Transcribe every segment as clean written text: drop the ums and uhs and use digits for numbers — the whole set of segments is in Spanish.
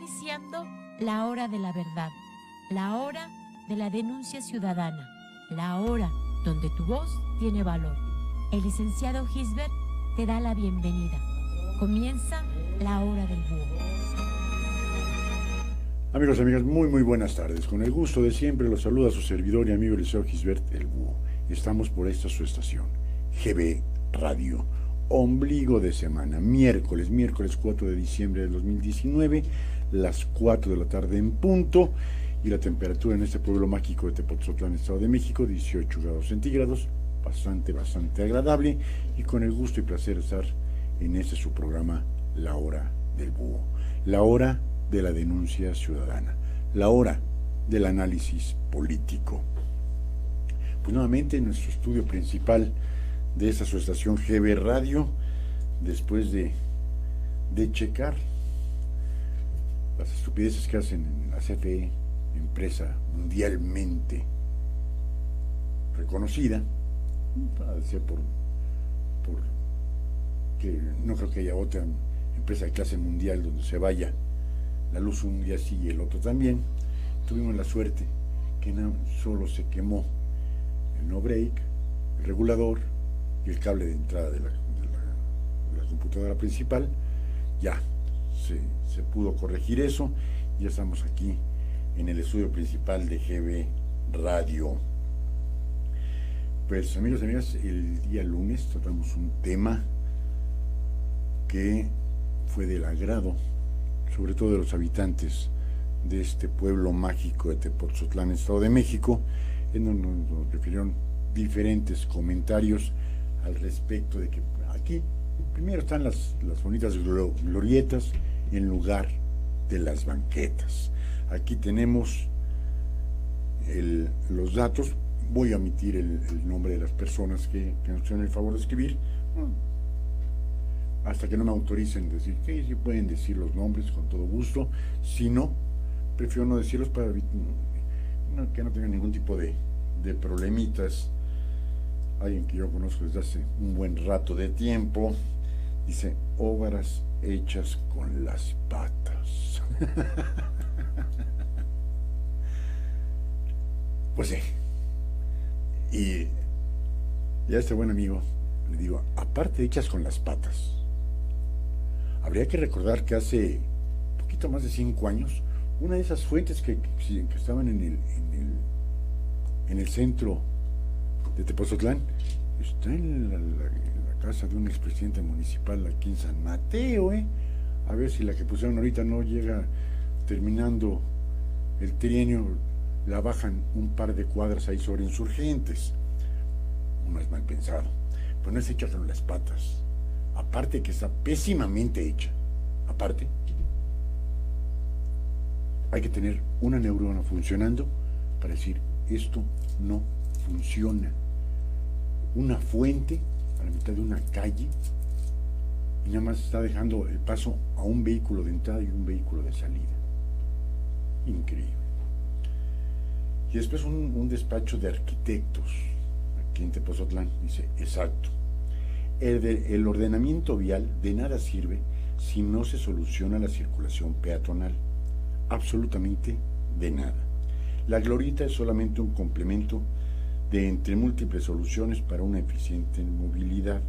iniciando la hora de la verdad, la hora de la denuncia ciudadana, la hora donde tu voz tiene valor. El licenciado Gisbert te da la bienvenida. Comienza la hora del búho. Amigos, amigas, muy buenas tardes. Con el gusto de siempre los saluda su servidor y amigo el licenciado Gisbert el Búho. Estamos por esta su estación, GB Radio. Ombligo de semana, miércoles 4 de diciembre del 2019, las 4 de la tarde en punto, y la temperatura en este pueblo mágico de Tepoztlán, Estado de México, 18 grados centígrados, bastante agradable, y con el gusto y placer de estar en este su programa, La Hora del Búho, la hora de la denuncia ciudadana, la hora del análisis político. Pues nuevamente en nuestro estudio principal de esta su estación GB Radio, después de checar las estupideces que hacen en la CFE, empresa mundialmente reconocida, para decir por que no creo que haya otra empresa de clase mundial donde se vaya la luz un día sí y el otro también. Tuvimos la suerte que solo se quemó el no break, el regulador y el cable de entrada de la computadora principal. Ya se pudo corregir eso. Ya estamos aquí en el estudio principal de GB Radio. Pues amigos y amigas, el día lunes tratamos un tema que fue del agrado, sobre todo de los habitantes de este pueblo mágico de Tepoztlán, Estado de México, en donde nos refirieron diferentes comentarios al respecto de que aquí primero están las bonitas glorietas en lugar de las banquetas. Aquí tenemos los datos. Voy a omitir el nombre de las personas que nos hicieron el favor de escribir, hasta que no me autoricen decir que sí pueden decir los nombres con todo gusto. Si no, prefiero no decirlos para que no tengan ningún tipo de problemitas. Alguien que yo conozco desde hace un buen rato de tiempo dice: obras hechas con las patas. Pues sí. Y a este buen amigo le digo, aparte hechas con las patas, habría que recordar que hace poquito más de 5 años, una de esas fuentes que estaban en el centro de Tepoztlán está en la casa de un expresidente municipal aquí en San Mateo. A ver si la que pusieron ahorita no llega terminando el trienio, la bajan un par de cuadras ahí sobre Insurgentes. Uno es mal pensado, pues no es hecha con las patas. Aparte que está pésimamente hecha, aparte hay que tener una neurona funcionando para decir: esto no funciona. Una fuente a la mitad de una calle y nada más está dejando el paso a un vehículo de entrada y un vehículo de salida. Increíble. Y después un despacho de arquitectos aquí en Tepoztlán dice: exacto, el ordenamiento vial de nada sirve si no se soluciona la circulación peatonal, absolutamente de nada. La glorieta es solamente un complemento de entre múltiples soluciones para una eficiente movilidad.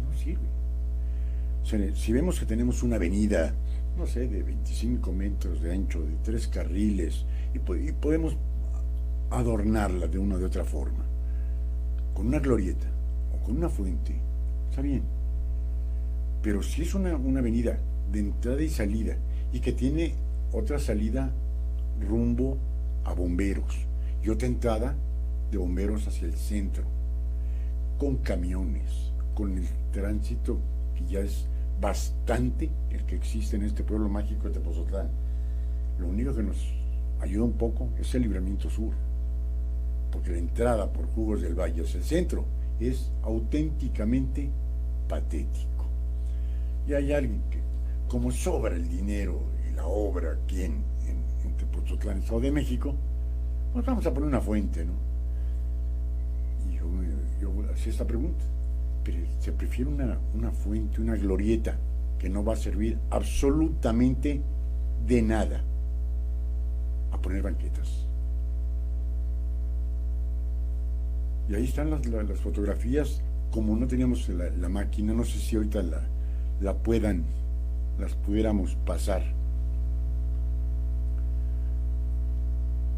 No sirve. Si vemos que tenemos una avenida, no sé, de 25 metros de ancho, de 3 carriles, y podemos adornarla de una o de otra forma, con una glorieta o con una fuente, está bien. Pero si es una avenida de entrada y salida, y que tiene otra salida rumbo a Bomberos, y otra entrada de Bomberos hacia el centro, con camiones, con el tránsito que ya es bastante el que existe en este pueblo mágico de Tepoztlán, lo único que nos ayuda un poco es el libramiento sur, porque la entrada por Jugos del Valle hacia el centro es auténticamente patético. Y hay alguien que, como sobra el dinero y la obra aquí en Tepoztlán, Estado de México, pues vamos a poner una fuente, ¿no? Y yo hacía esta pregunta: pero se prefiere una fuente, una glorieta, que no va a servir absolutamente de nada a poner banquetas. Y ahí están las fotografías. Como no teníamos la máquina, no sé si ahorita las pudiéramos pasar.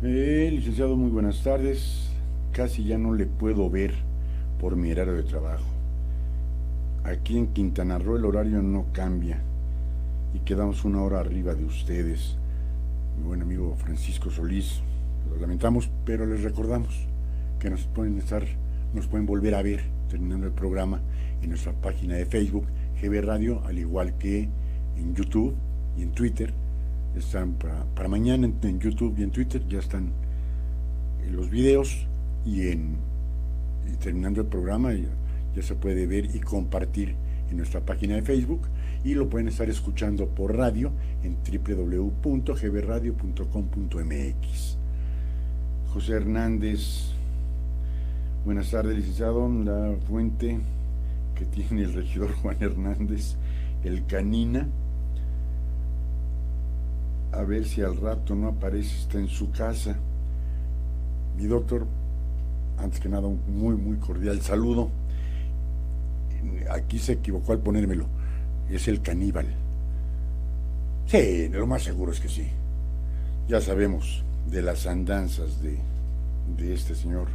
Licenciado, muy buenas tardes. Casi ya no le puedo ver por mi horario de trabajo. Aquí en Quintana Roo el horario no cambia y quedamos una hora arriba de ustedes. Mi buen amigo Francisco Solís, lo lamentamos, pero les recordamos que nos pueden volver a ver terminando el programa en nuestra página de Facebook GB Radio, al igual que en YouTube y en Twitter. Están para mañana en YouTube y en Twitter, ya están los videos, y terminando el programa ya se puede ver y compartir en nuestra página de Facebook, y lo pueden estar escuchando por radio en www.gbradio.com.mx. José Hernández, buenas tardes, licenciado. La fuente que tiene el regidor Juan Hernández, el Canina, a ver si al rato no aparece, está en su casa. Mi doctor, antes que nada, un muy, muy cordial saludo. Aquí se equivocó al ponérmelo, es el Caníbal. Sí, lo más seguro es que sí. Ya sabemos de las andanzas de este señor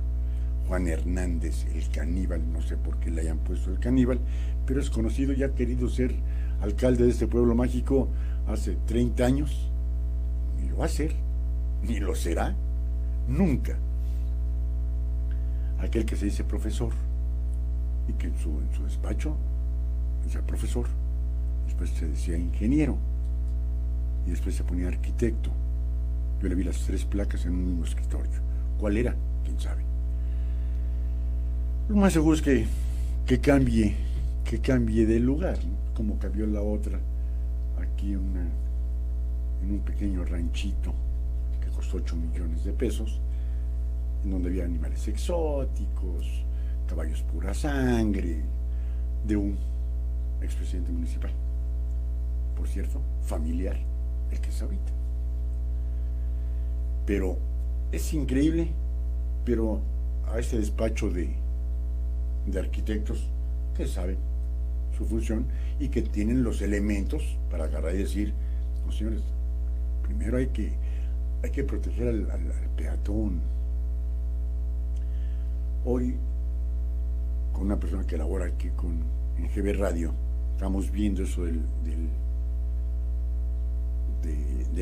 Juan Hernández, el Caníbal. No sé por qué le hayan puesto el Caníbal, pero es conocido y ha querido ser alcalde de este pueblo mágico hace 30 años. Ni lo va a ser, ni lo será, nunca. Aquel que se dice profesor y que en su despacho decía profesor, después se decía ingeniero y después se ponía arquitecto. Yo le vi las 3 placas en un mismo escritorio. ¿Cuál era? ¿Quién sabe? Lo más seguro es que cambie de lugar, ¿no? Como cambió la otra aquí en un pequeño ranchito que costó 8 millones de pesos, en donde había animales exóticos, caballos pura sangre, de un expresidente municipal, por cierto, familiar, el que es ahorita. Pero es increíble, pero a este despacho de arquitectos que saben su función y que tienen los elementos para agarrar y decir, no señores, primero hay que proteger al peatón. Hoy, con una persona que labora aquí en GB Radio, estamos viendo eso de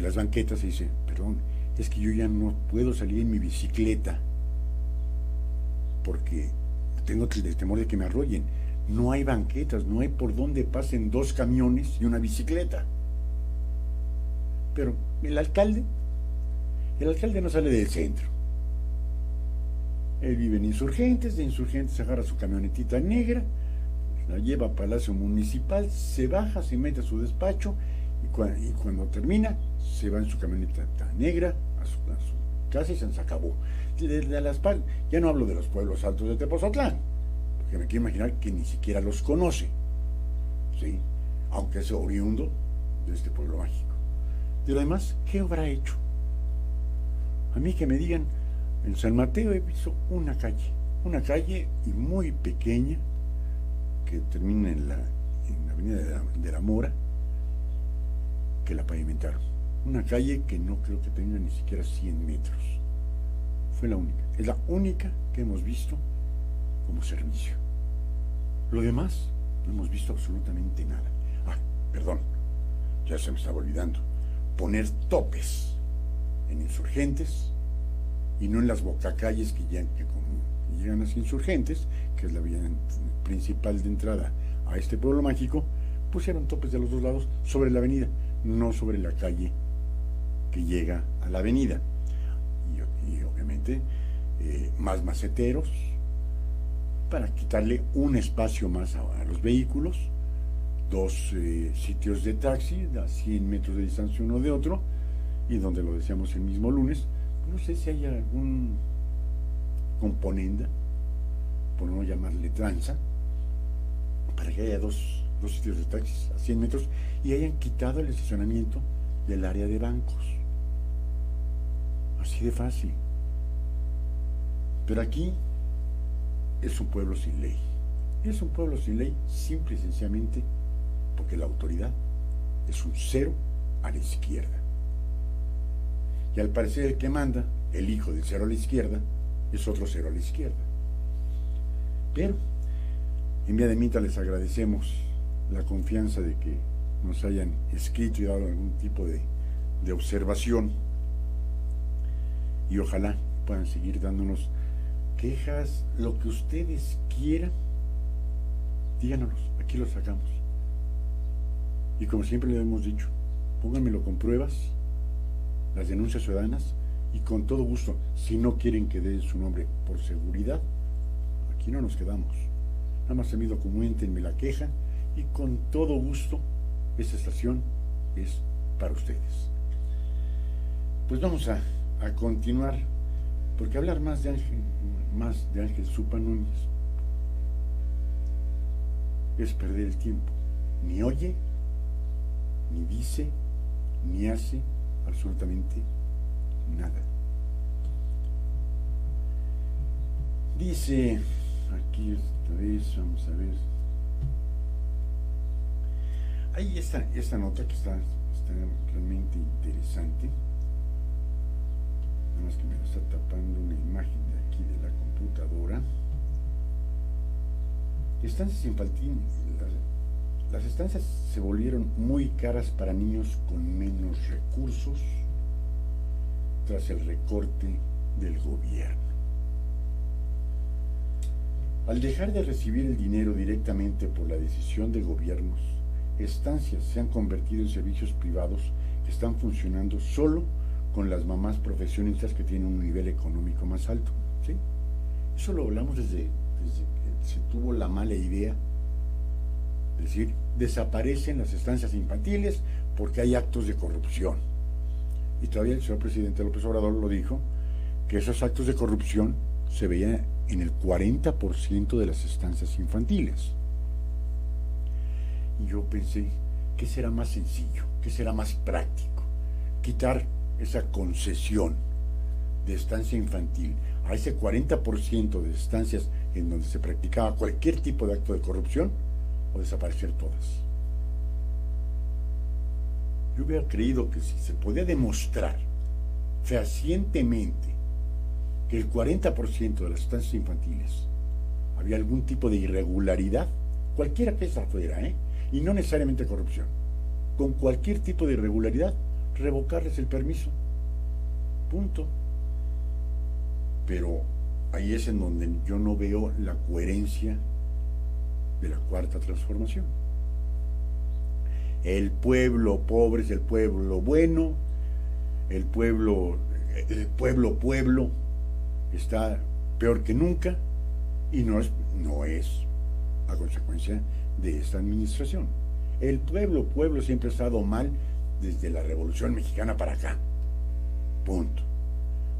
las banquetas, y dice, perdón, es que yo ya no puedo salir en mi bicicleta porque tengo el temor de que me arrollen. No hay banquetas, no hay por donde pasen 2 camiones y una bicicleta. Pero el alcalde no sale del centro. Él vive en Insurgentes, de Insurgentes agarra su camionetita negra, la lleva a Palacio Municipal, se baja, se mete a su despacho y cuando termina se va en su camioneta negra a su casa y se acabó. Ya no hablo de los pueblos altos de Tepozotlán, porque me quiero imaginar que ni siquiera los conoce, ¿sí? Aunque es oriundo de este pueblo mágico. De lo demás, ¿qué habrá hecho? A mí que me digan, en San Mateo he visto una calle y muy pequeña que termina en la avenida de la Mora, que la pavimentaron. Una calle que no creo que tenga ni siquiera 100 metros. Fue la única, es la única que hemos visto como servicio. Lo demás, no hemos visto absolutamente nada. Perdón, ya se me estaba olvidando. Poner topes en Insurgentes y no en las bocacalles que llegan a las Insurgentes, que es la vía principal de entrada a este pueblo mágico. Pusieron topes de los 2 lados sobre la avenida, no sobre la calle que llega a la avenida. Y obviamente más maceteros para quitarle un espacio más a los vehículos, 2 sitios de taxi a 100 metros de distancia uno de otro, y donde lo decíamos el mismo lunes, no sé si hay algún componenda, por no llamarle tranza, para que haya 2 dos sitios de taxis a 100 metros y hayan quitado el estacionamiento del área de bancos. Así de fácil. Pero aquí es un pueblo sin ley. Es un pueblo sin ley simple y sencillamente porque la autoridad es un cero a la izquierda. Y al parecer el que manda, el hijo del cero a la izquierda, es otro cero a la izquierda. Pero en vía de mientras les agradecemos la confianza de que nos hayan escrito y dado algún tipo de observación, y ojalá puedan seguir dándonos quejas, lo que ustedes quieran, díganos, aquí lo sacamos. Y como siempre le hemos dicho, pónganmelo con pruebas, las denuncias ciudadanas, y con todo gusto, si no quieren que dé su nombre por seguridad, aquí no nos quedamos. Nada más se me documentenme la queja y con todo gusto esta estación es para ustedes. Pues vamos a continuar, porque hablar más de Ángel Zupa Núñez es perder el tiempo. Ni oye, ni dice, ni hace absolutamente nada. Dice aquí esta vez, vamos a ver. Ahí esta nota que está realmente interesante. Nada más que me lo está tapando una imagen de aquí de la computadora. Estancias infantiles. Las estancias se volvieron muy caras para niños con menos recursos tras el recorte del gobierno. Al dejar de recibir el dinero directamente por la decisión de gobiernos, estancias se han convertido en servicios privados que están funcionando solo con las mamás profesionistas que tienen un nivel económico más alto. ¿Sí? Eso lo hablamos desde que se tuvo la mala idea. Es decir, desaparecen las estancias infantiles porque hay actos de corrupción. Y todavía el señor presidente López Obrador lo dijo, que esos actos de corrupción se veían en el 40% de las estancias infantiles. Y yo pensé, ¿qué será más sencillo? ¿Qué será más práctico? Quitar esa concesión de estancia infantil a ese 40% de estancias en donde se practicaba cualquier tipo de acto de corrupción, o desaparecer todas. Yo hubiera creído que si se podía demostrar fehacientemente que el 40% de las estancias infantiles había algún tipo de irregularidad, cualquiera que esa fuera, y no necesariamente corrupción, con cualquier tipo de irregularidad, revocarles el permiso. Punto. Pero ahí es en donde yo no veo la coherencia de la cuarta transformación. El pueblo pobre es el pueblo bueno, el pueblo está peor que nunca, y no es a consecuencia de esta administración. El pueblo siempre ha estado mal desde la Revolución Mexicana para acá. Punto.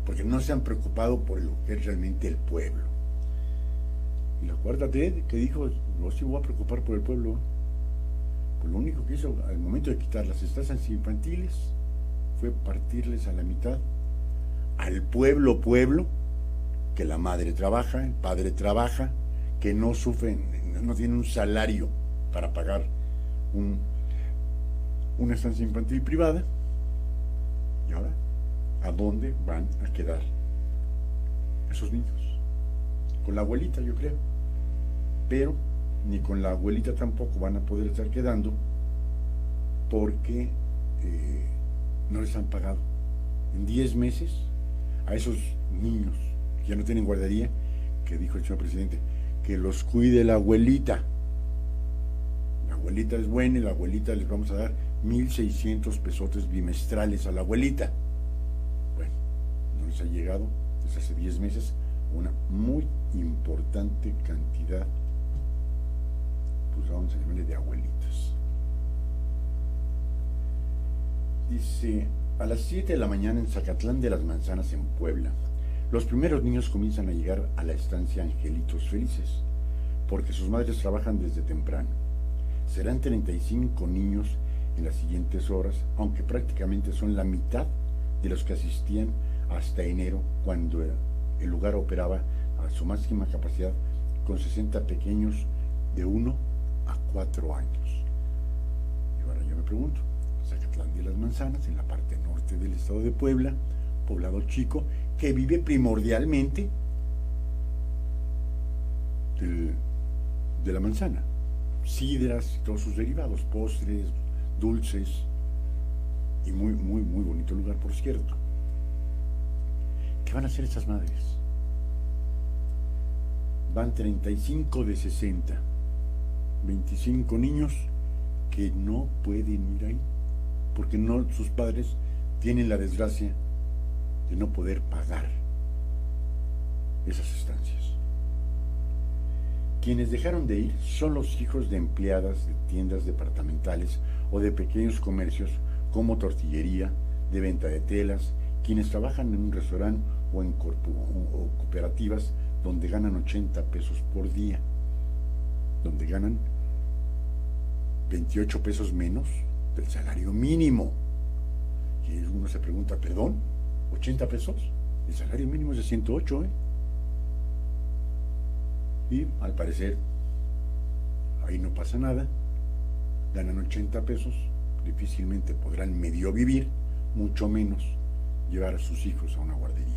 Porque no se han preocupado por lo que es realmente el pueblo. Y la cuarta T que dijo, no se voy a preocupar por el pueblo. Pues lo único que hizo al momento de quitar las estancias infantiles fue partirles a la mitad al pueblo, que la madre trabaja, el padre trabaja, que no sufren, no tienen un salario para pagar una estancia infantil privada. Y ahora, ¿a dónde van a quedar esos niños? Con la abuelita, yo creo. Pero ni con la abuelita tampoco van a poder estar quedando porque no les han pagado. En 10 meses a esos niños que ya no tienen guardería, que dijo el señor presidente, que los cuide la abuelita. La abuelita es buena y la abuelita les vamos a dar 1,600 pesotes bimestrales a la abuelita. Bueno, no les ha llegado desde hace 10 meses una muy importante cantidad, pues vamos a llamarle de abuelitas. Dice, a las 7 de la mañana en Zacatlán de las Manzanas, en Puebla, los primeros niños comienzan a llegar a la estancia Angelitos Felices, porque sus madres trabajan desde temprano. Serán 35 niños en las siguientes horas, aunque prácticamente son la mitad de los que asistían hasta enero, cuando el lugar operaba a su máxima capacidad con 60 pequeños de 1 a 4 años. Y ahora yo me pregunto, Zacatlán de las Manzanas, en la parte norte del estado de Puebla, poblado chico, que vive primordialmente de la manzana, sidras y todos sus derivados, postres, dulces, y muy bonito lugar, por cierto. ¿Qué van a hacer estas madres? Van 35 de 60, 25 niños que no pueden ir ahí, porque sus padres tienen la desgracia de no poder pagar esas estancias. Quienes dejaron de ir son los hijos de empleadas de tiendas departamentales o de pequeños comercios como tortillería, de venta de telas, quienes trabajan en un restaurante o en cooperativas donde ganan 80 pesos por día, donde ganan 28 pesos menos del salario mínimo. Y uno se pregunta, ¿perdón? ¿80 pesos? El salario mínimo es de 108, ¿eh? Y al parecer ahí no pasa nada, ganan 80 pesos, difícilmente podrán medio vivir, mucho menos llevar a sus hijos a una guardería.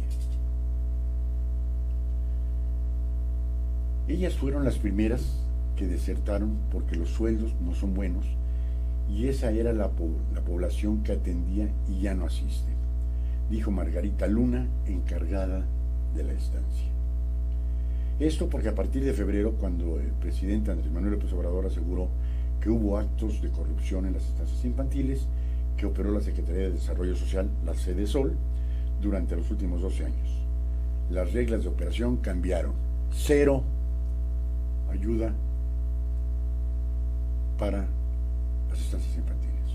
Ellas fueron las primeras que desertaron porque los sueldos no son buenos, y esa era la población que atendía y ya no asiste, dijo Margarita Luna, encargada de la estancia. Esto porque a partir de febrero, cuando el presidente Andrés Manuel López Obrador aseguró que hubo actos de corrupción en las estancias infantiles que operó la Secretaría de Desarrollo Social, la Sedesol, durante los últimos 12 años. Las reglas de operación cambiaron. 0 ayuda para las estancias infantiles.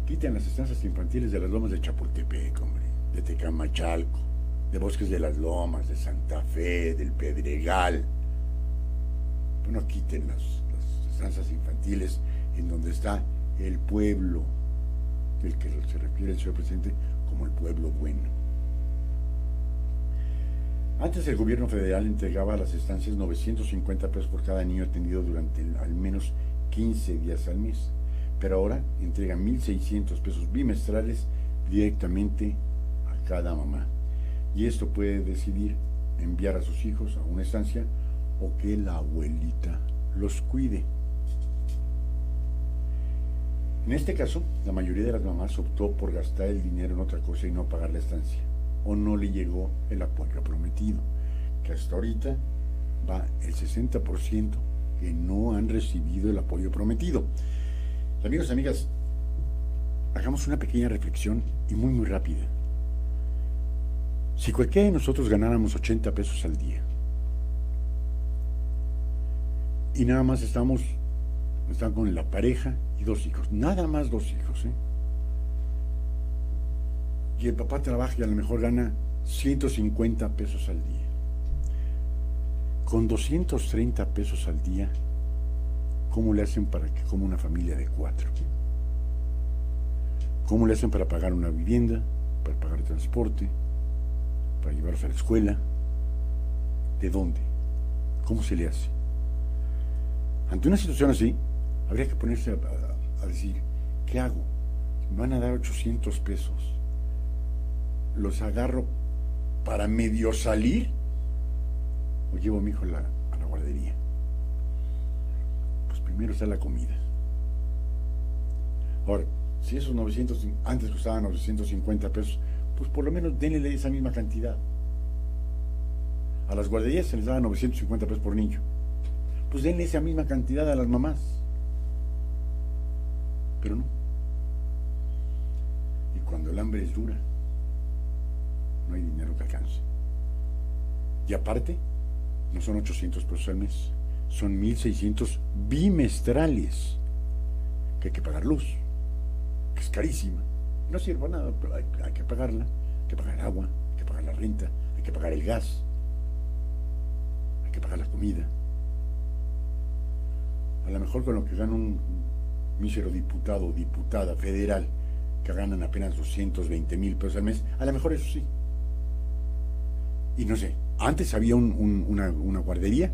Quiten las estancias infantiles de las lomas de Chapultepec, hombre, de Tecamachalco, de Bosques de las Lomas, de Santa Fe, del Pedregal. Pero no quiten las estancias infantiles en donde está el pueblo, del que se refiere el señor presidente como el pueblo bueno. Antes el gobierno federal entregaba a las estancias 950 pesos por cada niño atendido durante al menos 15 días al mes, pero ahora entrega 1,600 pesos bimestrales directamente a cada mamá. Y esto puede decidir enviar a sus hijos a una estancia o que la abuelita los cuide. En este caso, la mayoría de las mamás optó por gastar el dinero en otra cosa y no pagar la estancia, o no le llegó el apoyo prometido, que hasta ahorita va el 60% que no han recibido el apoyo prometido. Amigos y amigas, hagamos una pequeña reflexión y muy rápida. Si cualquiera de nosotros ganáramos 80 pesos al día y nada más están con la pareja y 2 hijos, nada más 2 hijos, y el papá trabaja y a lo mejor gana 150 pesos al día, con 230 pesos al día, ¿cómo le hacen para que coma una familia de 4? ¿Cómo le hacen para pagar una vivienda, para pagar el transporte, para llevarlos a la escuela? ¿De dónde? ¿Cómo se le hace? Ante una situación así, habría que ponerse a decir, ¿qué hago? Me van a dar 800 pesos. ¿Los agarro para medio salir o llevo a mi hijo a la guardería? Pues primero está la comida. Ahora, si esos 900 antes costaban 950 pesos, pues por lo menos denle esa misma cantidad. A las guarderías se les daba 950 pesos por niño. Pues denle esa misma cantidad a las mamás. Pero no. Y cuando el hambre es dura, no hay dinero que alcance. Y aparte, no son 800 pesos al mes, son 1,600 bimestrales, que hay que pagar luz, que es carísima. No sirve para nada, pero hay que pagarla, hay que pagar agua, hay que pagar la renta, hay que pagar el gas, hay que pagar la comida. A lo mejor con lo que gana un mísero diputado o diputada federal, que ganan apenas 220,000 pesos al mes, a lo mejor eso sí. Y no sé, antes había una guardería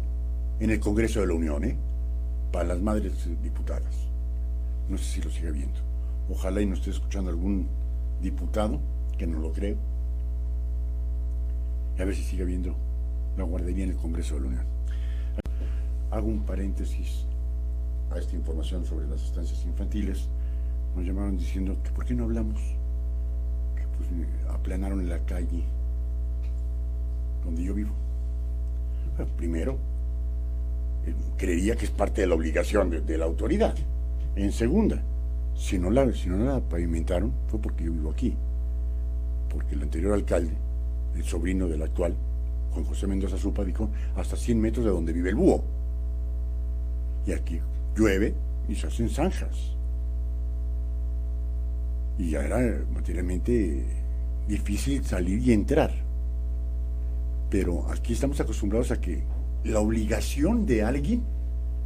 en el Congreso de la Unión, para las madres diputadas. No sé si lo sigue viendo. Ojalá y no esté escuchando algún diputado, que no lo creo. Y a ver si sigue viendo la guardería en el Congreso de la Unión. Hago un paréntesis a esta información sobre las estancias infantiles. Nos llamaron diciendo que por qué no hablamos, que pues aplanaron en la calle donde yo vivo. Bueno, primero, creería que es parte de la obligación de la autoridad. En segunda, si no la pavimentaron fue porque yo vivo aquí, porque el anterior alcalde, el sobrino del actual, Juan José Mendoza Zupa, dijo hasta 100 metros de donde vive el búho. Y aquí llueve y se hacen zanjas. Y ya era materialmente difícil salir y entrar. Pero aquí estamos acostumbrados a que la obligación de alguien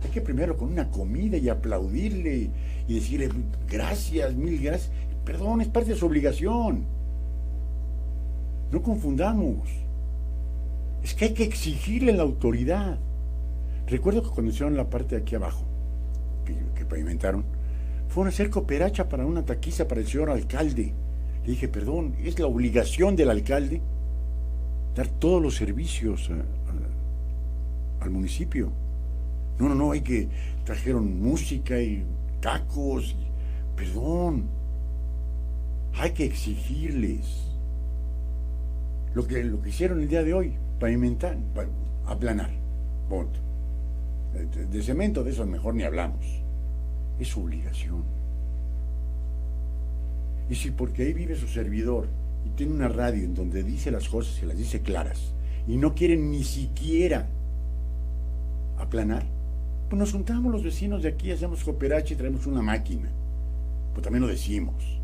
hay que primero con una comida y aplaudirle y decirle gracias, mil gracias. Perdón, es parte de su obligación. No confundamos. Es que hay que exigirle a la autoridad. Recuerdo que cuando hicieron la parte de aquí abajo, que pavimentaron, fueron a hacer cooperacha para una taquiza para el señor alcalde. Le dije, perdón, es la obligación del alcalde dar todos los servicios al municipio. No, hay que trajeron música y tacos. Perdón, hay que exigirles. Lo que hicieron el día de hoy, pavimentar, aplanar, punto. De cemento, de eso mejor ni hablamos. Es su obligación. Y si porque ahí vive su servidor y tiene una radio en donde dice las cosas, se las dice claras, y no quieren ni siquiera aplanar, pues nos juntamos los vecinos de aquí, hacemos cooperacha y traemos una máquina. Pues también lo decimos.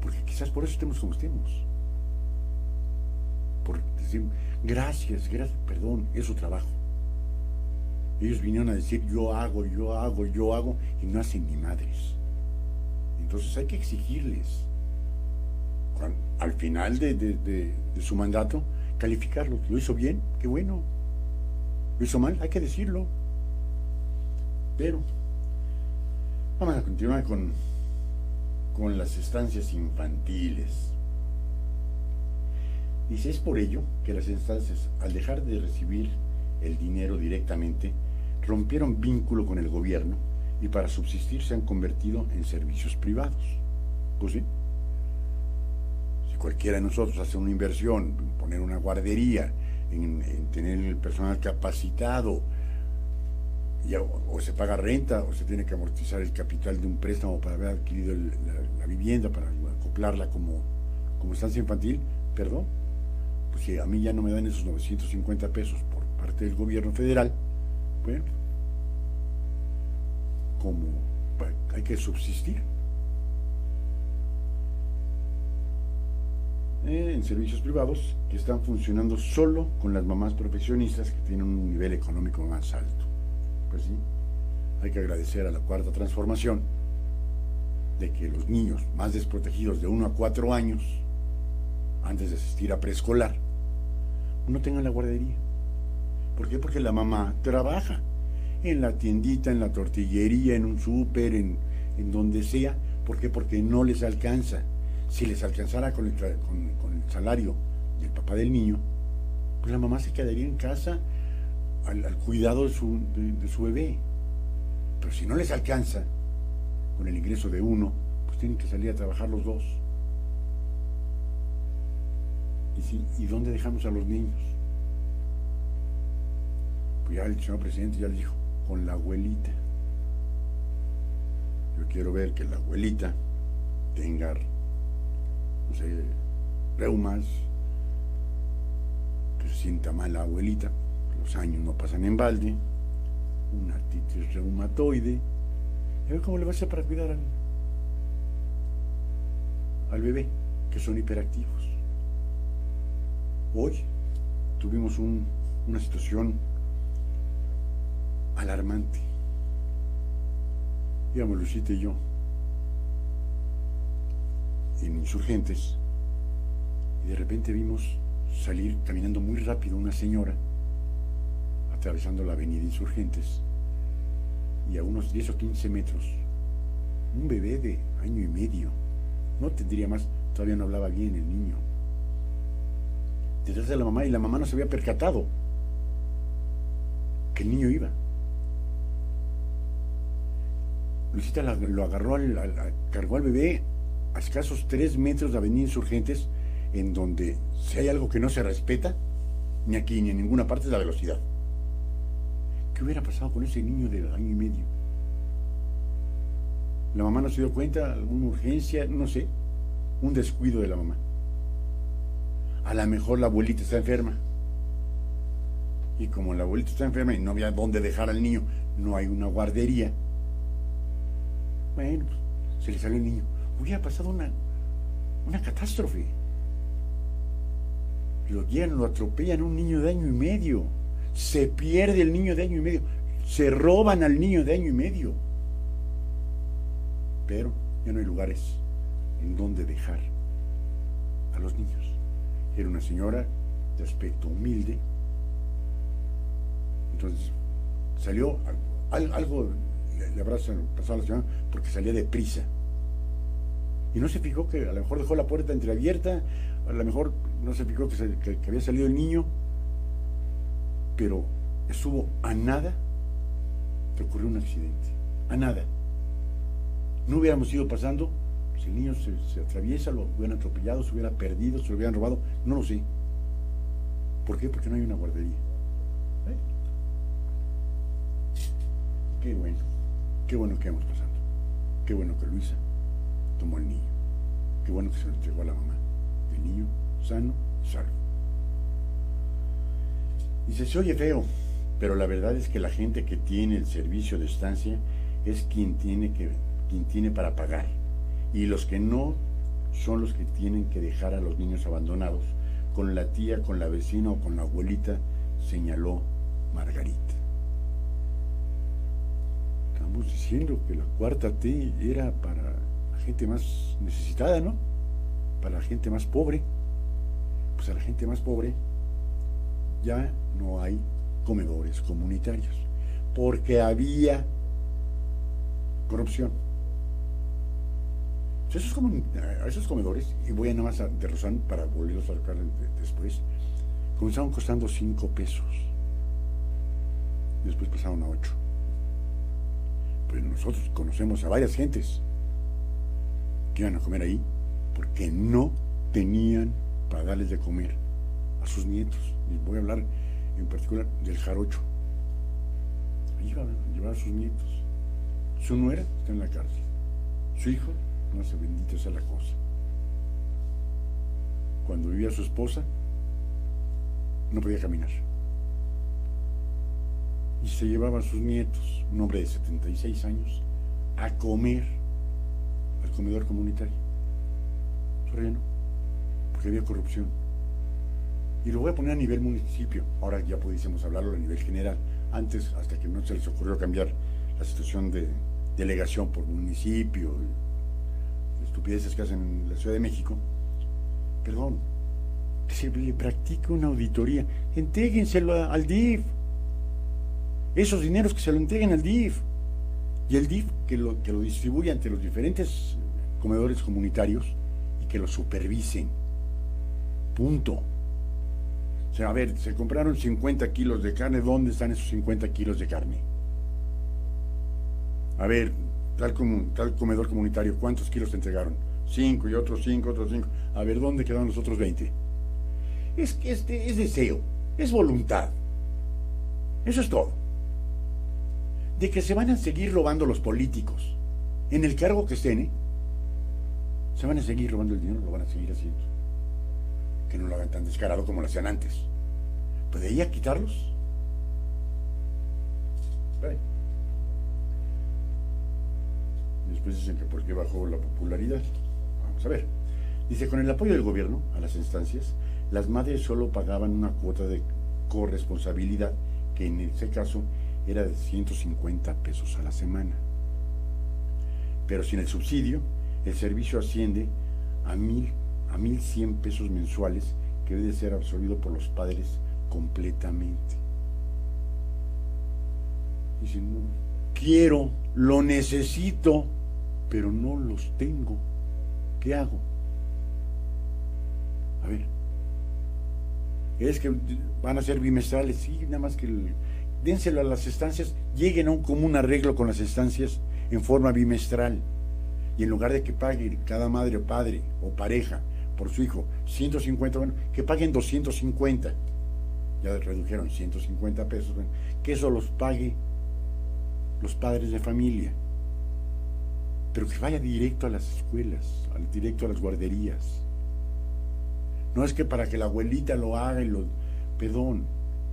Porque quizás por eso estemos como estemos. Por decir, gracias, perdón, es su trabajo. Ellos vinieron a decir yo hago, y no hacen ni madres. Entonces hay que exigirles, al final de su mandato, calificarlo. Lo hizo bien, qué bueno. Lo hizo mal, hay que decirlo. Pero vamos a continuar con las estancias infantiles. Dice, es por ello que las estancias, al dejar de recibir el dinero directamente, rompieron vínculo con el gobierno y para subsistir se han convertido en servicios privados. Pues sí, si cualquiera de nosotros hace una inversión, en poner una guardería, en tener el personal capacitado, o se paga renta o se tiene que amortizar el capital de un préstamo para haber adquirido la vivienda, para acoplarla como estancia infantil, perdón, pues si a mí ya no me dan esos 950 pesos por parte del gobierno federal, bueno, como hay que subsistir en servicios privados que están funcionando solo con las mamás profesionistas que tienen un nivel económico más alto. Pues sí, hay que agradecer a la Cuarta Transformación de que los niños más desprotegidos de 1 a 4 años, antes de asistir a preescolar, no tengan la guardería. ¿Por qué? Porque la mamá trabaja en la tiendita, en la tortillería, en un súper, en donde sea. ¿Por qué? Porque no les alcanza. Si les alcanzara con el salario del papá del niño, pues la mamá se quedaría en casa al cuidado de su bebé. Pero si no les alcanza con el ingreso de uno, pues tienen que salir a trabajar los dos. ¿Y dónde dejamos a los niños? Pues ya el señor presidente ya le dijo, con la abuelita. Yo quiero ver que la abuelita tenga, no sé, reumas, que se sienta mal la abuelita, los años no pasan en balde, una artritis reumatoide, a ver cómo le va a hacer para cuidar al bebé, que son hiperactivos. Hoy tuvimos una situación alarmante. Íbamos Lucita y yo en Insurgentes, y de repente vimos salir caminando muy rápido una señora atravesando la avenida Insurgentes, y a unos 10 o 15 metros un bebé de año y medio, no tendría más, todavía no hablaba bien el niño, detrás de la mamá, y la mamá no se había percatado que el niño iba. Luisita lo agarró, cargó al bebé a escasos 3 metros de avenida Insurgentes, en donde si hay algo que no se respeta, ni aquí ni en ninguna parte, es la velocidad. ¿Qué hubiera pasado con ese niño de año y medio? La mamá no se dio cuenta, alguna urgencia, no sé, un descuido de la mamá. A lo mejor la abuelita está enferma, y como la abuelita está enferma y no había dónde dejar al niño, no hay una guardería, bueno, pues, se le salió el niño. Hubiera pasado una catástrofe. Lo guían, lo atropellan a un niño de año y medio, se pierde el niño de año y medio, se roban al niño de año y medio, pero ya no hay lugares en donde dejar a los niños. Era una señora de aspecto humilde, entonces salió, algo le habrá pasado a la señora porque salía deprisa, y no se fijó que a lo mejor dejó la puerta entreabierta, a lo mejor no se fijó que había salido el niño, pero estuvo a nada de ocurrir un accidente, a nada. No hubiéramos ido pasando, si el niño se atraviesa, lo hubieran atropellado, se hubiera perdido, se lo hubieran robado, no lo sé. ¿Por qué? Porque no hay una guardería. Qué bueno que vamos pasando, qué bueno que Luisa tomó al niño, qué bueno que se lo entregó a la mamá, el niño sano y salvo. Dice, se oye feo, pero la verdad es que la gente que tiene el servicio de estancia es quien tiene para pagar, y los que no son los que tienen que dejar a los niños abandonados con la tía, con la vecina o con la abuelita, señaló Margarita. Estamos diciendo que la cuarta T era para la gente más necesitada, ¿no? Para la gente más pobre. Pues a la gente más pobre ya no hay comedores comunitarios, porque había corrupción. Esos comedores, y voy a nada más a derrozar para volverlos a sacar después, comenzaron costando 5 pesos, después pasaron a 8. Pero nosotros conocemos a varias gentes que iban a comer ahí porque no tenían para darles de comer a sus nietos. Y voy a hablar en particular del jarocho. Ahí iban a llevar a sus nietos. Su nuera está en la cárcel, su hijo, no sé, bendito sea la cosa. Cuando vivía su esposa, no podía caminar. Y se llevaban a sus nietos, un hombre de 76 años, a comer al comedor comunitario. ¿Por qué no? Porque había corrupción. Y lo voy a poner a nivel municipio. Ahora ya pudiésemos hablarlo a nivel general. Antes, hasta que no se les ocurrió cambiar la situación de delegación por municipio, estupideces que hacen en la Ciudad de México, perdón, que se le practique una auditoría, entréguenselo al DIF, esos dineros que se lo entreguen al DIF, y el DIF que lo distribuya entre los diferentes comedores comunitarios y que lo supervisen, punto. O sea, a ver, se compraron 50 kilos de carne, ¿dónde están esos 50 kilos de carne? A ver, tal comedor comunitario, ¿cuántos kilos te entregaron? 5, y otros 5, otros 5. A ver, ¿dónde quedaron los otros 20? Es que es deseo, es voluntad. Eso es todo. De que se van a seguir robando los políticos, en el cargo que estén, se van a seguir robando el dinero, lo van a seguir haciendo. Que no lo hagan tan descarado como lo hacían antes. Pero de ahí a quitarlos. Después dicen que por qué bajó la popularidad. Vamos a ver. Dice, con el apoyo del gobierno a las instancias, las madres solo pagaban una cuota de corresponsabilidad, que en ese caso era de 150 pesos a la semana. pero sin el subsidio, el servicio asciende a 1,100 pesos mensuales, que debe ser absorbido por los padres completamente. Dicen, no, quiero, lo necesito, pero no los tengo. ¿Qué hago? A ver, es que van a ser bimestrales, sí, nada más que dénselo a las estancias, lleguen a un común arreglo con las estancias en forma bimestral, y en lugar de que pague cada madre o padre o pareja por su hijo 150, bueno, que paguen 250, ya redujeron 150 pesos, bueno, que eso los pague los padres de familia, pero que vaya directo a las escuelas, directo a las guarderías. No es que para que la abuelita lo haga perdón,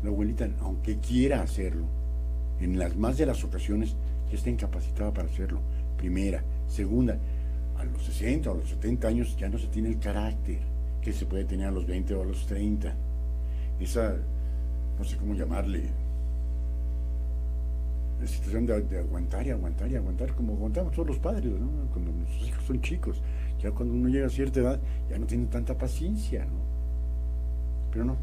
la abuelita, aunque quiera hacerlo, en las más de las ocasiones ya está incapacitada para hacerlo. Primera. Segunda, a los 60 o a los 70 años ya no se tiene el carácter que se puede tener a los 20 o a los 30. Esa, no sé cómo llamarle, la situación de aguantar y aguantar y aguantar, como aguantamos todos los padres, ¿no? Cuando nuestros hijos son chicos. Ya cuando uno llega a cierta edad, ya no tiene tanta paciencia, ¿no? Pero no.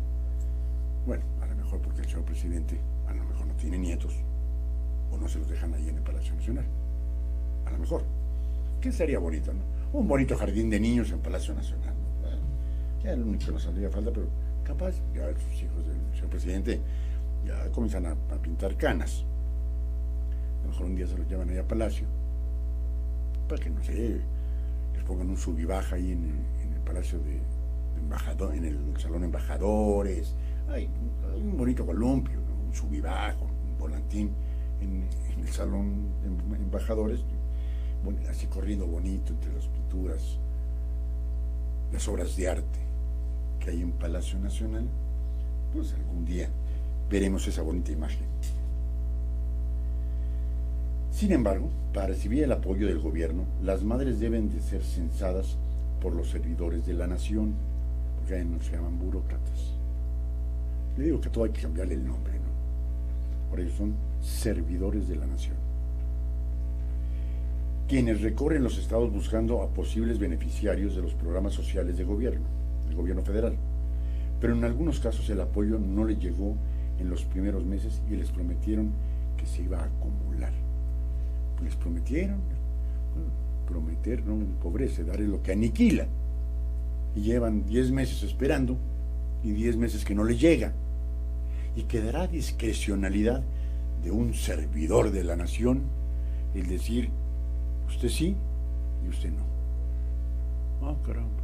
Bueno, a lo mejor porque el señor presidente, a lo mejor no tiene nietos, o no se los dejan ahí en el Palacio Nacional. A lo mejor. Que sería bonito, ¿no? Un bonito jardín de niños en Palacio Nacional, ¿no? Bueno, ya es lo único que nos haría falta, pero capaz, ya los hijos del señor presidente ya comienzan a pintar canas. A lo mejor un día se los llevan ahí a Palacio, para que, no sé, les pongan un sub y baja ahí en el Palacio de Embajador, en el Salón de Embajadores. Hay un bonito columpio, ¿no? Un sub y bajo, un volantín en el Salón de Embajadores, bueno, así corriendo bonito entre las pinturas, las obras de arte que hay en Palacio Nacional. Pues algún día veremos esa bonita imagen. Sin embargo, para recibir el apoyo del gobierno, las madres deben de ser censadas por los servidores de la nación, porque ahí no se llaman burócratas. Le digo que todo hay que cambiarle el nombre, ¿no? Por ellos son servidores de la nación, quienes recorren los estados buscando a posibles beneficiarios de los programas sociales del gobierno federal. Pero en algunos casos el apoyo no les llegó en los primeros meses y les prometieron que se iba a acumular. Les prometieron, bueno, prometer no empobrece, dar es lo que aniquila, y llevan 10 meses esperando y 10 meses que no les llega, y quedará discrecionalidad de un servidor de la nación el decir usted sí y usted no. Ah, caramba,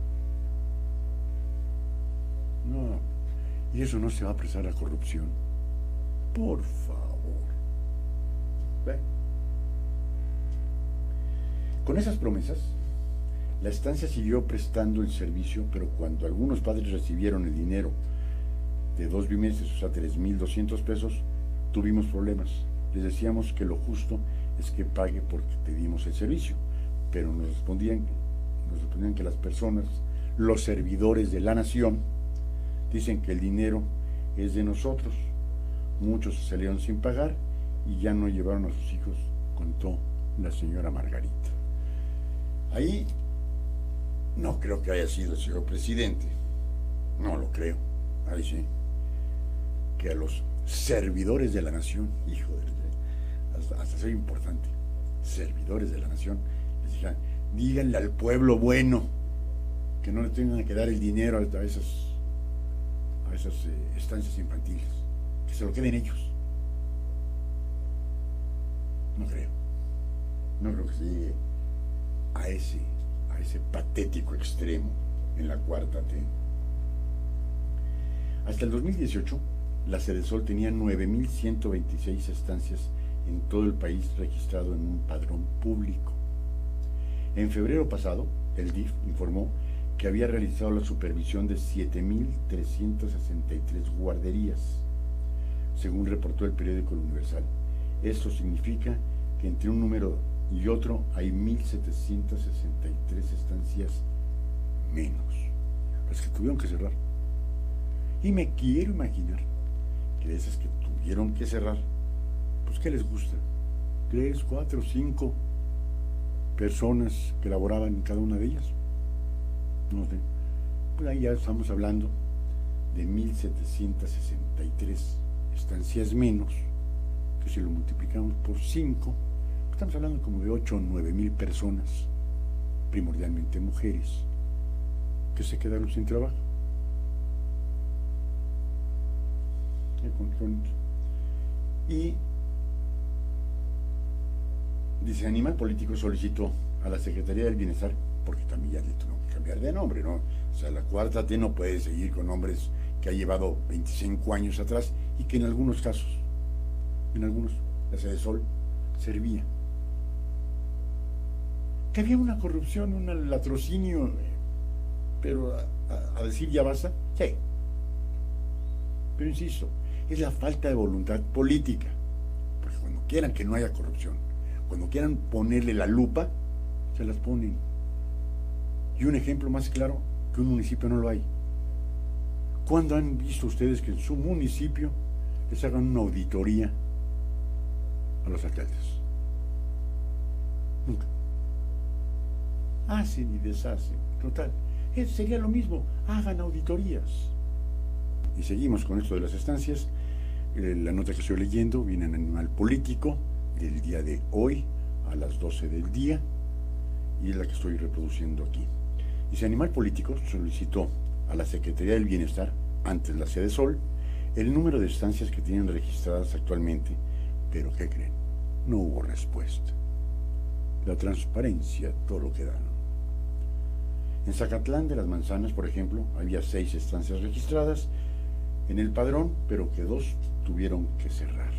no, y eso no se va a prestar a corrupción, por favor. ¿Ve? Con esas promesas, la estancia siguió prestando el servicio, pero cuando algunos padres recibieron el dinero de 2 bimestres, o sea, 3,200 pesos, tuvimos problemas. Les decíamos que lo justo es que pague porque te dimos el servicio, pero nos respondían que las personas, los servidores de la nación, dicen que el dinero es de nosotros. Muchos se salieron sin pagar y ya no llevaron a sus hijos, contó la señora Margarita. Ahí no creo que haya sido el señor presidente, no lo creo, ahí sí, que a los servidores de la nación, hijo de, hasta soy importante, servidores de la nación, les digan, díganle al pueblo bueno que no le tengan que dar el dinero a esas estancias infantiles, que se lo queden ellos. No creo que se llegue a ese patético extremo en la 4T. Hasta el 2018, la Sedesol tenía 9,126 estancias en todo el país registrado en un padrón público. En febrero pasado, el DIF informó que había realizado la supervisión de 7,363 guarderías, según reportó el periódico El Universal. Esto significa que entre un número y otro hay 1,763 estancias menos, las que tuvieron que cerrar. Y me quiero imaginar que de esas que tuvieron que cerrar, pues ¿qué les gusta? 3, 4, 5 personas que laboraban en cada una de ellas. No sé. Pues ahí ya estamos hablando de 1763 estancias menos, que si lo multiplicamos por 5, estamos hablando como de 8 o 9 mil personas, primordialmente mujeres, que se quedaron sin trabajo. Y dice, Animal Político solicitó a la Secretaría del Bienestar, porque también ya le tuvo que cambiar de nombre, ¿no? O sea, la Cuarta T no puede seguir con nombres que ha llevado 25 años atrás y que en algunos casos, la Sede Sol, servía. Que había una corrupción, un latrocinio, pero a decir ya basta, sí. Pero insisto, es la falta de voluntad política, porque cuando quieran que no haya corrupción, cuando quieran ponerle la lupa, se las ponen. Y un ejemplo más claro, que un municipio no lo hay. ¿Cuándo han visto ustedes que en su municipio les hagan una auditoría a los alcaldes? Nunca. Hacen y deshacen. Total. Sería lo mismo. Hagan auditorías. Y seguimos con esto de las estancias. La nota que estoy leyendo viene en Animal Político del día de hoy a las 12 del día y es la que estoy reproduciendo aquí. Dice, Animal Político solicitó a la Secretaría del Bienestar, antes la Sede Sol, el número de estancias que tienen registradas actualmente, pero ¿qué creen? No hubo respuesta. La transparencia, todo lo que da, ¿no? En Zacatlán de las Manzanas, por ejemplo, había 6 estancias registradas en el padrón, pero que 2 tuvieron que cerrar.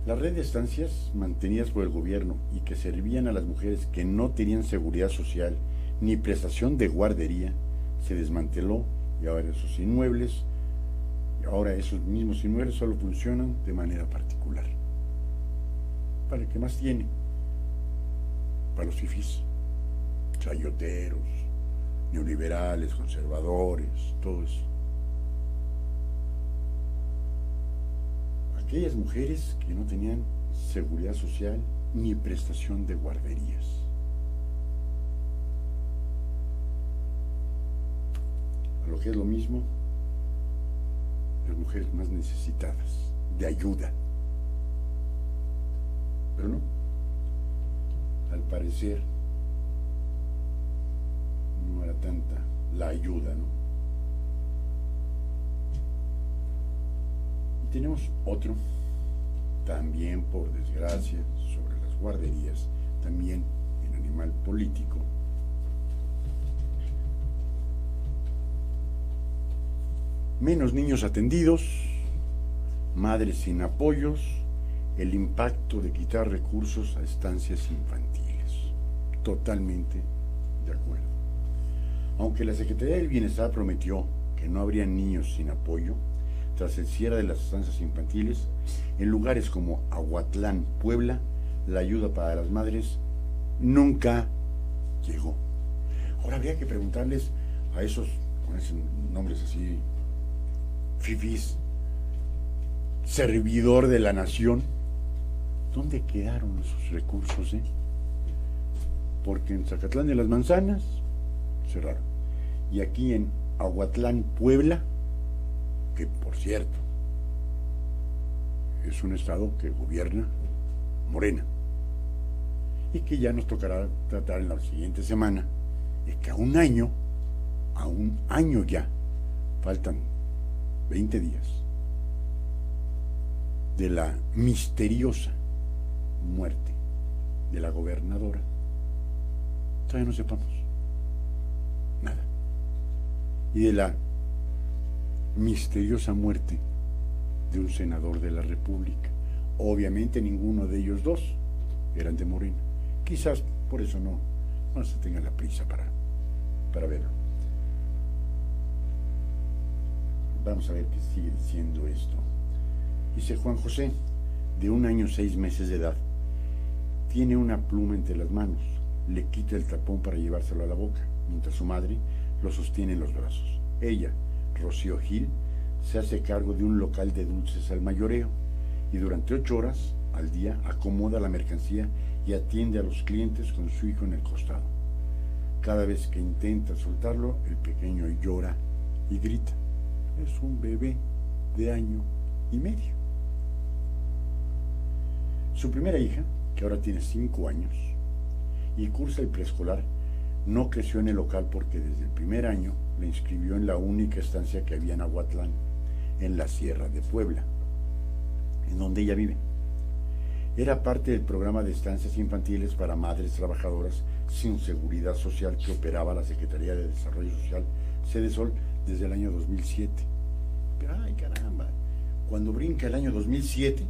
La red de estancias mantenidas por el gobierno y que servían a las mujeres que no tenían seguridad social ni prestación de guardería se desmanteló y ahora esos mismos inmuebles solo funcionan de manera particular. ¿Para qué más tiene? Para los fifís, chayoteros, neoliberales, conservadores, todo eso. Aquellas mujeres que no tenían seguridad social ni prestación de guarderías. A lo que es lo mismo, las mujeres más necesitadas de ayuda. Pero no, al parecer no era tanta la ayuda, ¿no? Y tenemos otro, también por desgracia, sobre las guarderías, también en Animal Político. Menos niños atendidos, madres sin apoyos, el impacto de quitar recursos a estancias infantiles. Totalmente de acuerdo. Aunque la Secretaría del Bienestar prometió que no habría niños sin apoyo, tras el cierre de las estancias infantiles, en lugares como Aguatlán, Puebla, la ayuda para las madres nunca llegó. Ahora habría que preguntarles a esos, con esos nombres así, fifís, servidor de la nación, ¿dónde quedaron esos recursos? Porque en Zacatlán de las Manzanas cerraron. Y aquí en Aguatlán, Puebla, que por cierto es un estado que gobierna Morena y que ya nos tocará tratar en la siguiente semana, es que a un año ya, faltan 20 días de la misteriosa muerte de la gobernadora. Todavía no sepamos nada. Y de la misteriosa muerte de un senador de la República. Obviamente ninguno de ellos dos eran de Morena. Quizás por eso no se tenga la prisa para verlo. Vamos a ver qué sigue diciendo esto. Dice Juan José, de 1 año 6 meses de edad, tiene una pluma entre las manos, le quita el tapón para llevárselo a la boca, mientras su madre lo sostiene en los brazos. Ella, Rocío Gil, se hace cargo de un local de dulces al mayoreo y durante 8 horas al día, acomoda la mercancía y atiende a los clientes con su hijo en el costado. Cada vez que intenta soltarlo, el pequeño llora y grita. Es un bebé de 1.5 años. Su primera hija, que ahora tiene 5 años y cursa el preescolar, no creció en el local porque desde el primer año la inscribió en la única estancia que había en Aguatlán, en la Sierra de Puebla, en donde ella vive. Era parte del programa de estancias infantiles para madres trabajadoras sin seguridad social que operaba la Secretaría de Desarrollo Social, Sedesol, desde el año 2007. Pero, ay caramba, cuando brinca el año 2007,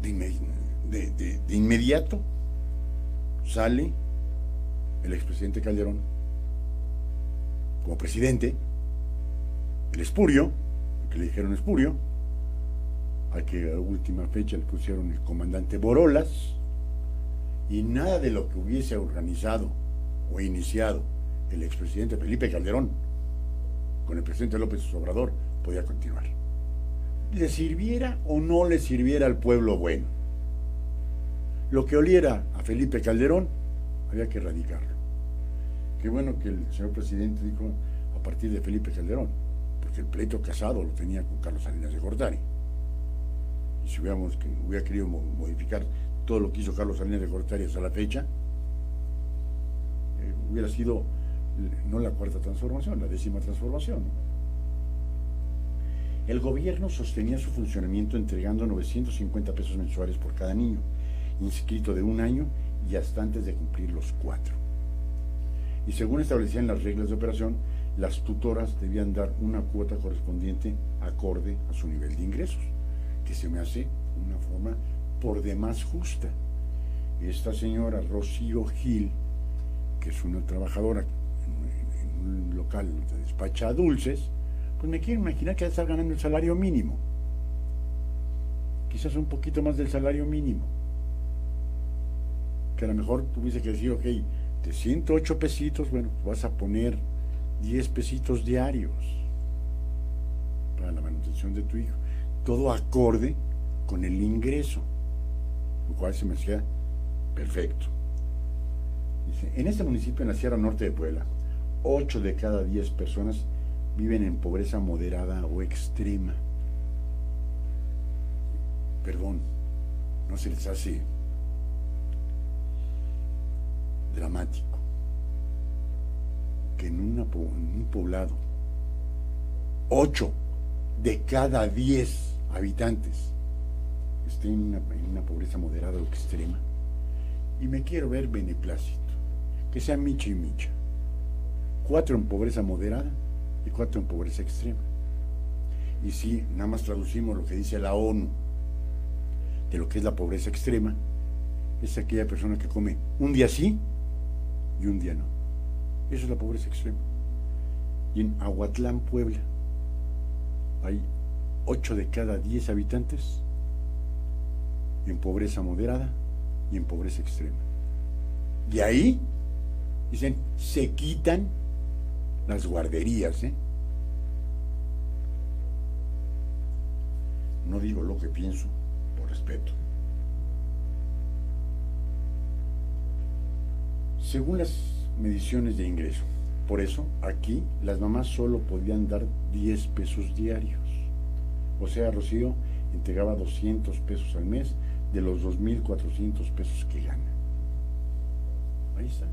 de inmediato sale el expresidente Calderón como presidente, el espurio, que le dijeron espurio, al que a última fecha le pusieron el comandante Borolas, y nada de lo que hubiese organizado o iniciado el expresidente Felipe Calderón con el presidente López Obrador podía continuar. Le sirviera o no le sirviera al pueblo bueno. Lo que oliera a Felipe Calderón había que erradicarlo. Qué bueno que el señor presidente dijo a partir de Felipe Calderón, porque el pleito casado lo tenía con Carlos Salinas de Gortari. Y si hubiera querido modificar todo lo que hizo Carlos Salinas de Gortari hasta la fecha, hubiera sido no la cuarta transformación, la 10ª transformación. El gobierno sostenía su funcionamiento entregando 950 pesos mensuales por cada niño inscrito de 1 año y hasta antes de cumplir los 4. Y según establecían las reglas de operación, las tutoras debían dar una cuota correspondiente acorde a su nivel de ingresos, que se me hace una forma por demás justa. Esta señora Rocío Gil, que es una trabajadora en un local donde despacha dulces, pues me quiero imaginar que va a estar ganando el salario mínimo, quizás un poquito más del salario mínimo, que a lo mejor tuviese que decir, ok, de 108 pesitos, bueno, vas a poner 10 pesitos diarios para la manutención de tu hijo, todo acorde con el ingreso, lo cual se me hacía perfecto. Dice, en este municipio, en la Sierra Norte de Puebla, 8 de cada 10 personas viven en pobreza moderada o extrema. Perdón, no se les hace dramático que en un poblado 8 de cada 10 habitantes estén en una pobreza moderada o extrema. Y me quiero ver beneplácito, que sea micha y micha, 4 en pobreza moderada y 4 en pobreza extrema. Y si nada más traducimos lo que dice la ONU de lo que es la pobreza extrema, es aquella persona que come un día sí y un día no. Eso es la pobreza extrema. Y en Aguatlán, Puebla, hay 8 de cada 10 habitantes en pobreza moderada y en pobreza extrema. Y ahí, dicen, se quitan las guarderías, No digo lo que pienso, por respeto. Según las mediciones de ingreso, por eso aquí las mamás solo podían dar 10 pesos diarios. O sea, Rocío entregaba 200 pesos al mes de los 2.400 pesos que gana. Ahí está.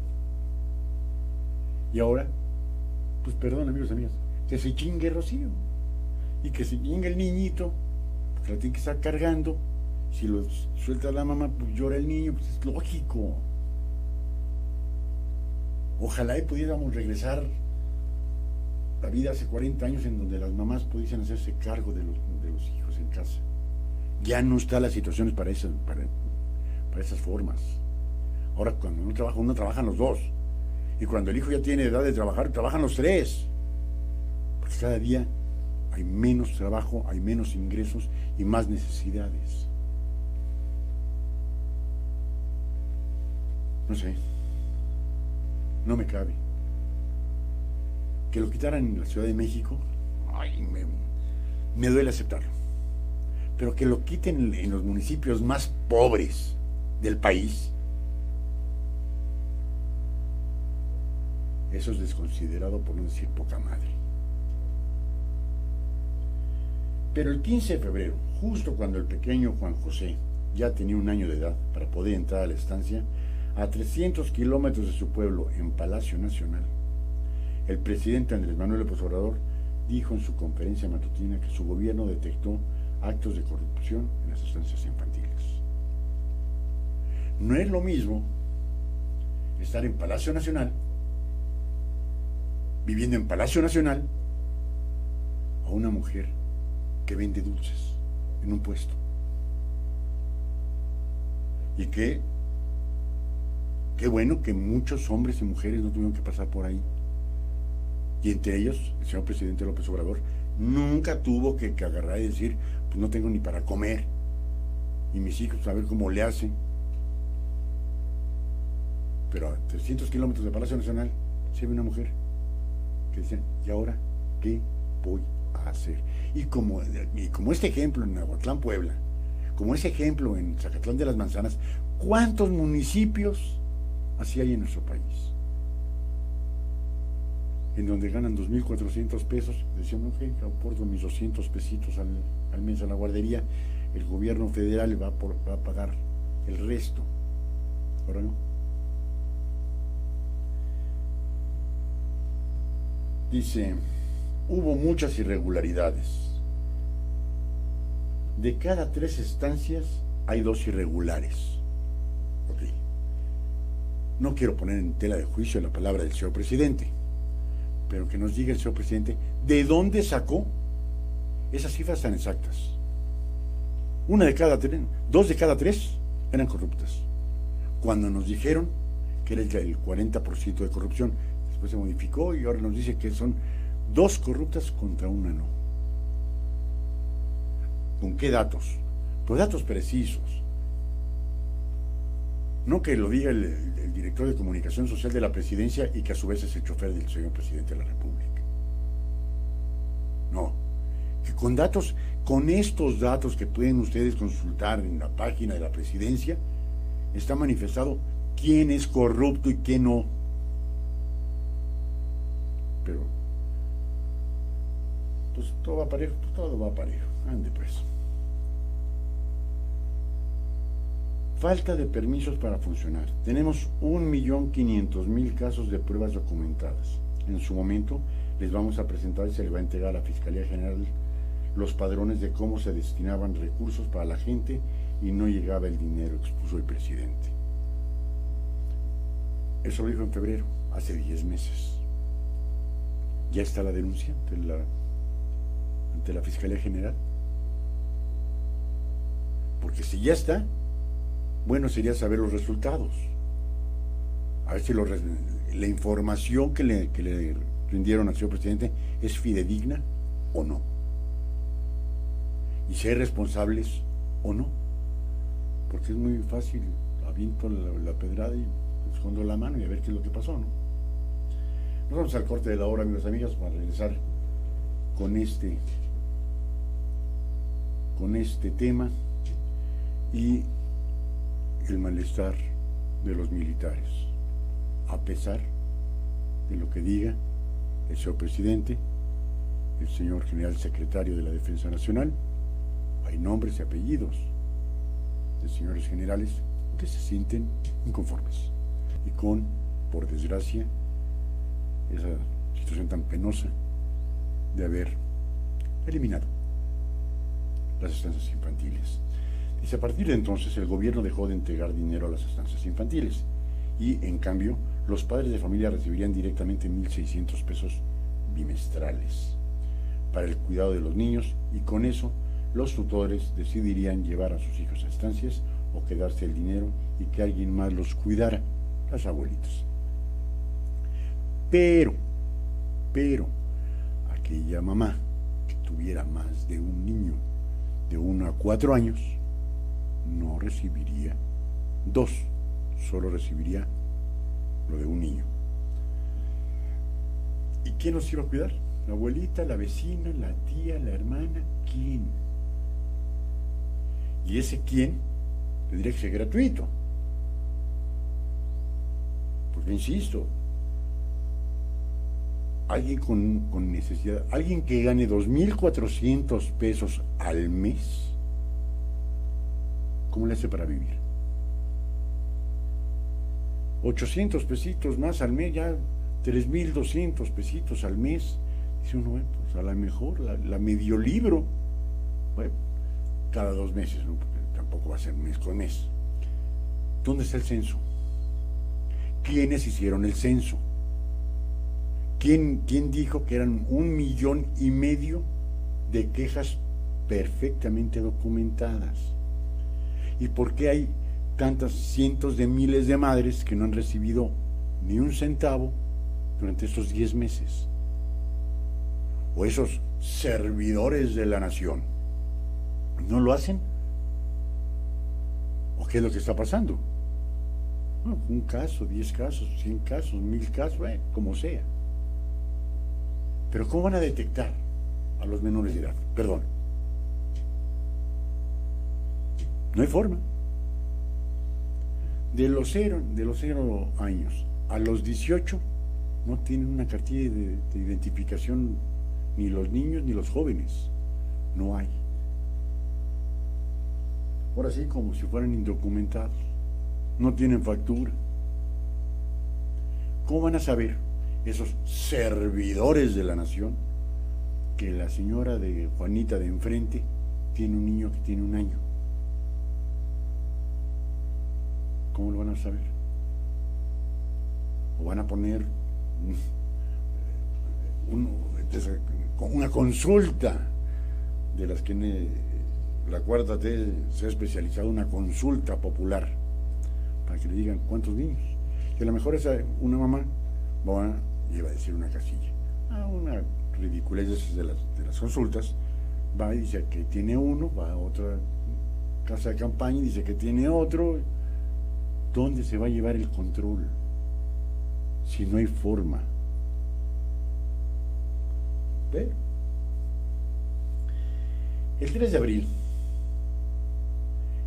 Y ahora, pues perdón, amigos y amigas, que se chingue Rocío y que se chingue el niñito, porque la tiene que estar cargando. Si lo suelta la mamá, pues llora el niño, pues es lógico. Ojalá y pudiéramos regresar la vida hace 40 años en donde las mamás pudiesen hacerse cargo de los hijos en casa. Ya no está las situaciones para esas formas. Ahora cuando uno trabajan los dos. Y cuando el hijo ya tiene edad de trabajar, trabajan los 3. Porque cada día hay menos trabajo, hay menos ingresos y más necesidades. No sé. No me cabe. Que lo quitaran en la Ciudad de México, ay, me duele aceptarlo. pero que lo quiten en los municipios más pobres del país, eso es desconsiderado, por no decir poca madre. Pero el 15 de febrero, justo cuando el pequeño Juan José ya tenía 1 año de edad para poder entrar a la estancia, a 300 kilómetros de su pueblo, en Palacio Nacional, el presidente Andrés Manuel López Obrador dijo en su conferencia matutina que su gobierno detectó actos de corrupción en las estancias infantiles. No es lo mismo estar en Palacio Nacional, viviendo en Palacio Nacional, a una mujer que vende dulces en un puesto. Y qué bueno que muchos hombres y mujeres no tuvieron que pasar por ahí. Y entre ellos, el señor presidente López Obrador nunca tuvo que agarrar y decir, pues no tengo ni para comer, y mis hijos a ver cómo le hacen. Pero a 300 kilómetros de Palacio Nacional se ve una mujer que dice, ¿y ahora qué voy a hacer? Y como este ejemplo en Nahuatlán, Puebla, como ese ejemplo en Zacatlán de las Manzanas, ¿cuántos municipios así hay en nuestro país? En donde ganan 2.400 pesos, decían, ok, aporto mis 200 pesitos al mes a la guardería, el gobierno federal va a pagar el resto. Ahora no. Dice, hubo muchas irregularidades. De cada 3 estancias hay 2 irregulares. Okay. No quiero poner en tela de juicio la palabra del señor presidente, pero que nos diga el señor presidente de dónde sacó esas cifras tan exactas. 2 de cada 3 eran corruptas, cuando nos dijeron que era el 40% de corrupción. Después se modificó y ahora nos dice que son 2 corruptas contra 1 no. ¿Con qué datos? Pues datos precisos. No que lo diga el director de comunicación social de la presidencia y que a su vez es el chofer del señor presidente de la República. No, que con datos, con estos datos que pueden ustedes consultar en la página de la presidencia, está manifestado quién es corrupto y quién no. Pero pues todo va parejo, ande pues. Falta de permisos para funcionar. Tenemos 1.500.000 casos de pruebas documentadas. En su momento les vamos a presentar y se les va a entregar a la Fiscalía General los padrones de cómo se destinaban recursos para la gente y no llegaba el dinero, expuso el presidente. Eso lo dijo en febrero, hace 10 meses. ¿Ya está la denuncia ante la Fiscalía General? Porque si ya está, bueno sería saber los resultados. A ver si la información que le rindieron al señor presidente es fidedigna o no. Y si hay responsables o no. Porque es muy fácil, aviento la pedrada y escondo la mano y a ver qué es lo que pasó, ¿no? Nos vamos al corte de la hora, amigos y amigas, para regresar con este tema y el malestar de los militares, a pesar de lo que diga el señor presidente, el señor general secretario de la Defensa Nacional. Hay nombres y apellidos de señores generales que se sienten inconformes y por desgracia, esa situación tan penosa de haber eliminado las estancias infantiles. Dice, a partir de entonces el gobierno dejó de entregar dinero a las estancias infantiles y en cambio los padres de familia recibirían directamente 1.600 pesos bimestrales para el cuidado de los niños, y con eso los tutores decidirían llevar a sus hijos a estancias o quedarse el dinero y que alguien más los cuidara, las abuelitas. Pero, aquella mamá que tuviera más de un niño de 1 a 4 años, no recibiría 2, solo recibiría lo de un niño. ¿Y quién los iba a cuidar? ¿La abuelita, la vecina, la tía, la hermana? ¿Quién? Y ese quién tendría que ser gratuito. Porque insisto, alguien con necesidad, alguien que gane 2,400 pesos al mes, ¿cómo le hace para vivir? 800 pesitos más al mes, ya 3,200 pesitos al mes. Dice uno, bueno, pues a lo mejor la medio libro, bueno, cada 2 meses, ¿no? Porque tampoco va a ser mes con mes. ¿Dónde está el censo? ¿Quiénes hicieron el censo? ¿Quién dijo que eran 1,5 millones de quejas perfectamente documentadas? ¿Y por qué hay tantas cientos de miles de madres que no han recibido ni un centavo durante estos 10 meses? ¿O esos servidores de la nación no lo hacen? ¿O qué es lo que está pasando? Bueno, 1 caso, 10 casos, 100 casos, 1,000 casos, como sea. Pero ¿cómo van a detectar a los menores de edad? Perdón. No hay forma. De los 0 años a los 18 no tienen una cartilla de identificación ni los niños ni los jóvenes. No hay. Ahora sí, como si fueran indocumentados. No tienen factura. ¿Cómo van a saber esos servidores de la nación que la señora de Juanita de enfrente tiene un niño que tiene 1 año? ¿Cómo lo van a saber? ¿O van a poner una consulta de las que la 4T se ha especializado, una consulta popular para que le digan cuántos niños? Que a lo mejor una mamá va y va a decir una casilla, una ridiculez de las consultas, va y dice que tiene 1, va a otra casa de campaña y dice que tiene otro. ¿Dónde se va a llevar el control si no hay forma? Pero el 3 de abril,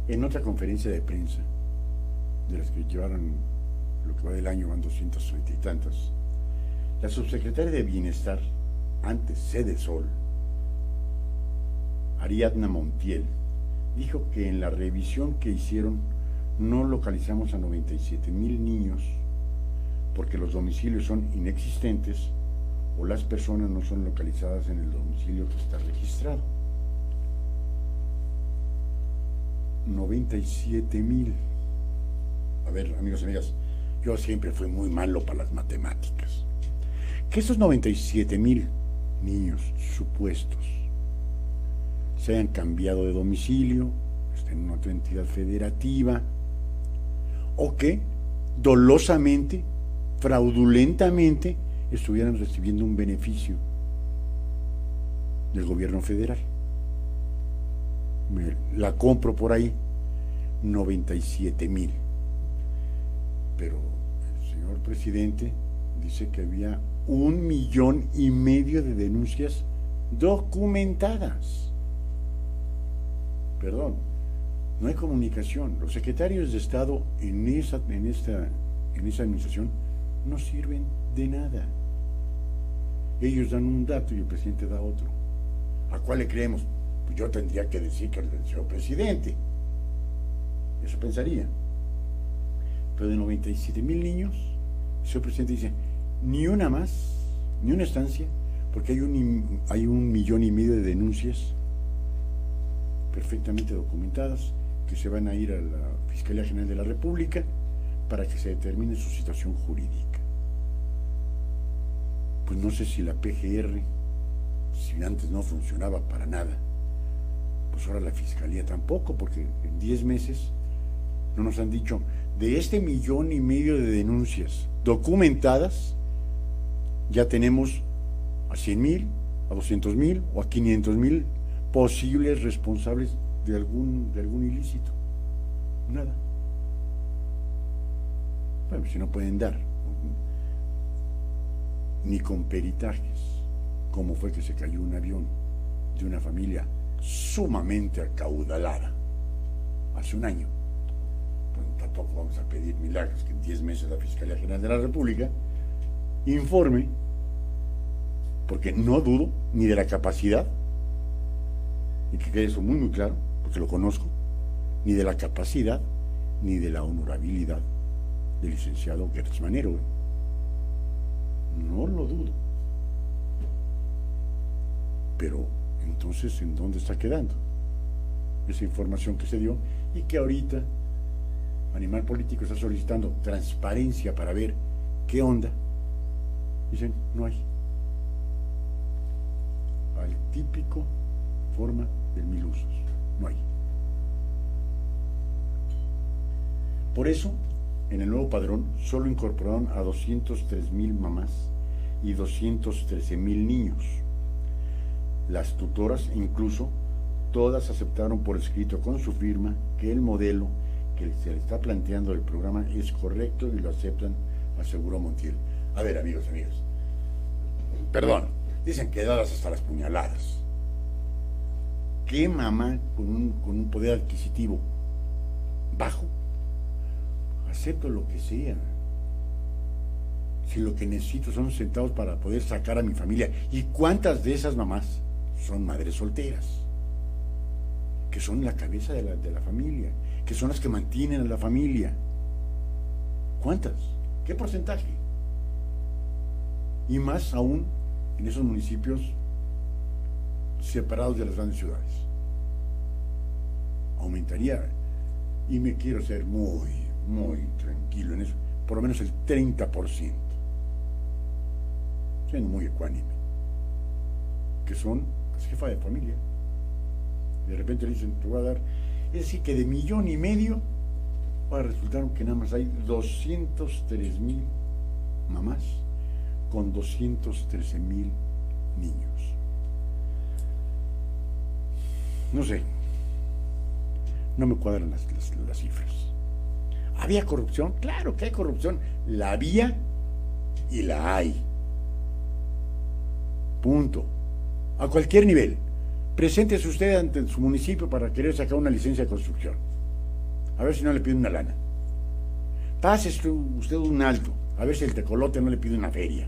en otra conferencia de prensa, de las que llevaron lo que va del año, van 230 y tantas, la subsecretaria de Bienestar, antes Cedesol, Ariadna Montiel, dijo que en la revisión que hicieron no localizamos a 97,000 niños porque los domicilios son inexistentes o las personas no son localizadas en el domicilio que está registrado. 97,000. A ver, amigos y amigas, yo siempre fui muy malo para las matemáticas. Que esos 97,000 niños supuestos se hayan cambiado de domicilio, estén en otra entidad federativa, o que dolosamente, fraudulentamente, estuvieran recibiendo un beneficio del gobierno federal. La compro por ahí, 97,000. Pero el señor presidente dice que había 1,5 millones de denuncias documentadas. Perdón, no hay comunicación. Los secretarios de Estado en esa administración no sirven de nada. Ellos dan un dato y el presidente da otro. ¿A cuál le creemos? Pues yo tendría que decir que el del señor presidente. Eso pensaría. Pero de 97,000 niños, el señor presidente dice, ni una más, ni una estancia, porque hay 1,5 millones de denuncias perfectamente documentadas que se van a ir a la Fiscalía General de la República para que se determine su situación jurídica. Pues no sé si la PGR, si antes no funcionaba para nada, pues ahora la Fiscalía tampoco, porque en 10 meses no nos han dicho, de este 1,5 millones de denuncias documentadas, ya tenemos a 100,000, a 200,000 o a 500,000 posibles responsables de algún ilícito. Nada. Bueno, si no pueden dar ni con peritajes, como fue que se cayó un avión de una familia sumamente acaudalada hace un año. Pues tampoco vamos a pedir milagros que en 10 meses la Fiscalía General de la República informe, porque no dudo ni de la capacidad, y que quede eso muy muy claro, porque lo conozco, ni de la capacidad ni de la honorabilidad del licenciado Gertz Manero. No lo dudo. Pero entonces, ¿en dónde está quedando esa información que se dio y que ahorita Animal Político está solicitando transparencia para ver qué onda? Dicen, no hay. Al típico forma del mil usos, no hay. Por eso, en el nuevo padrón solo incorporaron a 203,000 mamás y 213,000 niños. Las tutoras, incluso, todas aceptaron por escrito con su firma que el modelo que se le está planteando el programa es correcto y lo aceptan, aseguró Montiel. A ver, amigos, perdón, dicen que dadas hasta las puñaladas. ¿Qué mamá con un poder adquisitivo bajo acepto lo que sea? Si lo que necesito son centavos para poder sacar a mi familia. ¿Y cuántas de esas mamás son madres solteras? Que son la cabeza de la familia, que son las que mantienen a la familia. ¿Cuántas? ¿Qué porcentaje? Y más aún en esos municipios separados de las grandes ciudades. Aumentaría, y me quiero ser muy, muy tranquilo en eso, por lo menos el 30%. Siendo muy ecuánime. Que son las jefas de familia. De repente le dicen, te voy a dar, es decir, que de 1,5 millones, ahora resultaron que nada más hay 203,000 mamás con 213,000 niños. No sé, no me cuadran las cifras. ¿Había corrupción? Claro que hay corrupción. La había y la hay. Punto. A cualquier nivel. Preséntese usted ante su municipio para querer sacar una licencia de construcción. A ver si no le pide una lana. Pase usted un alto, a ver si el tecolote no le pide una feria.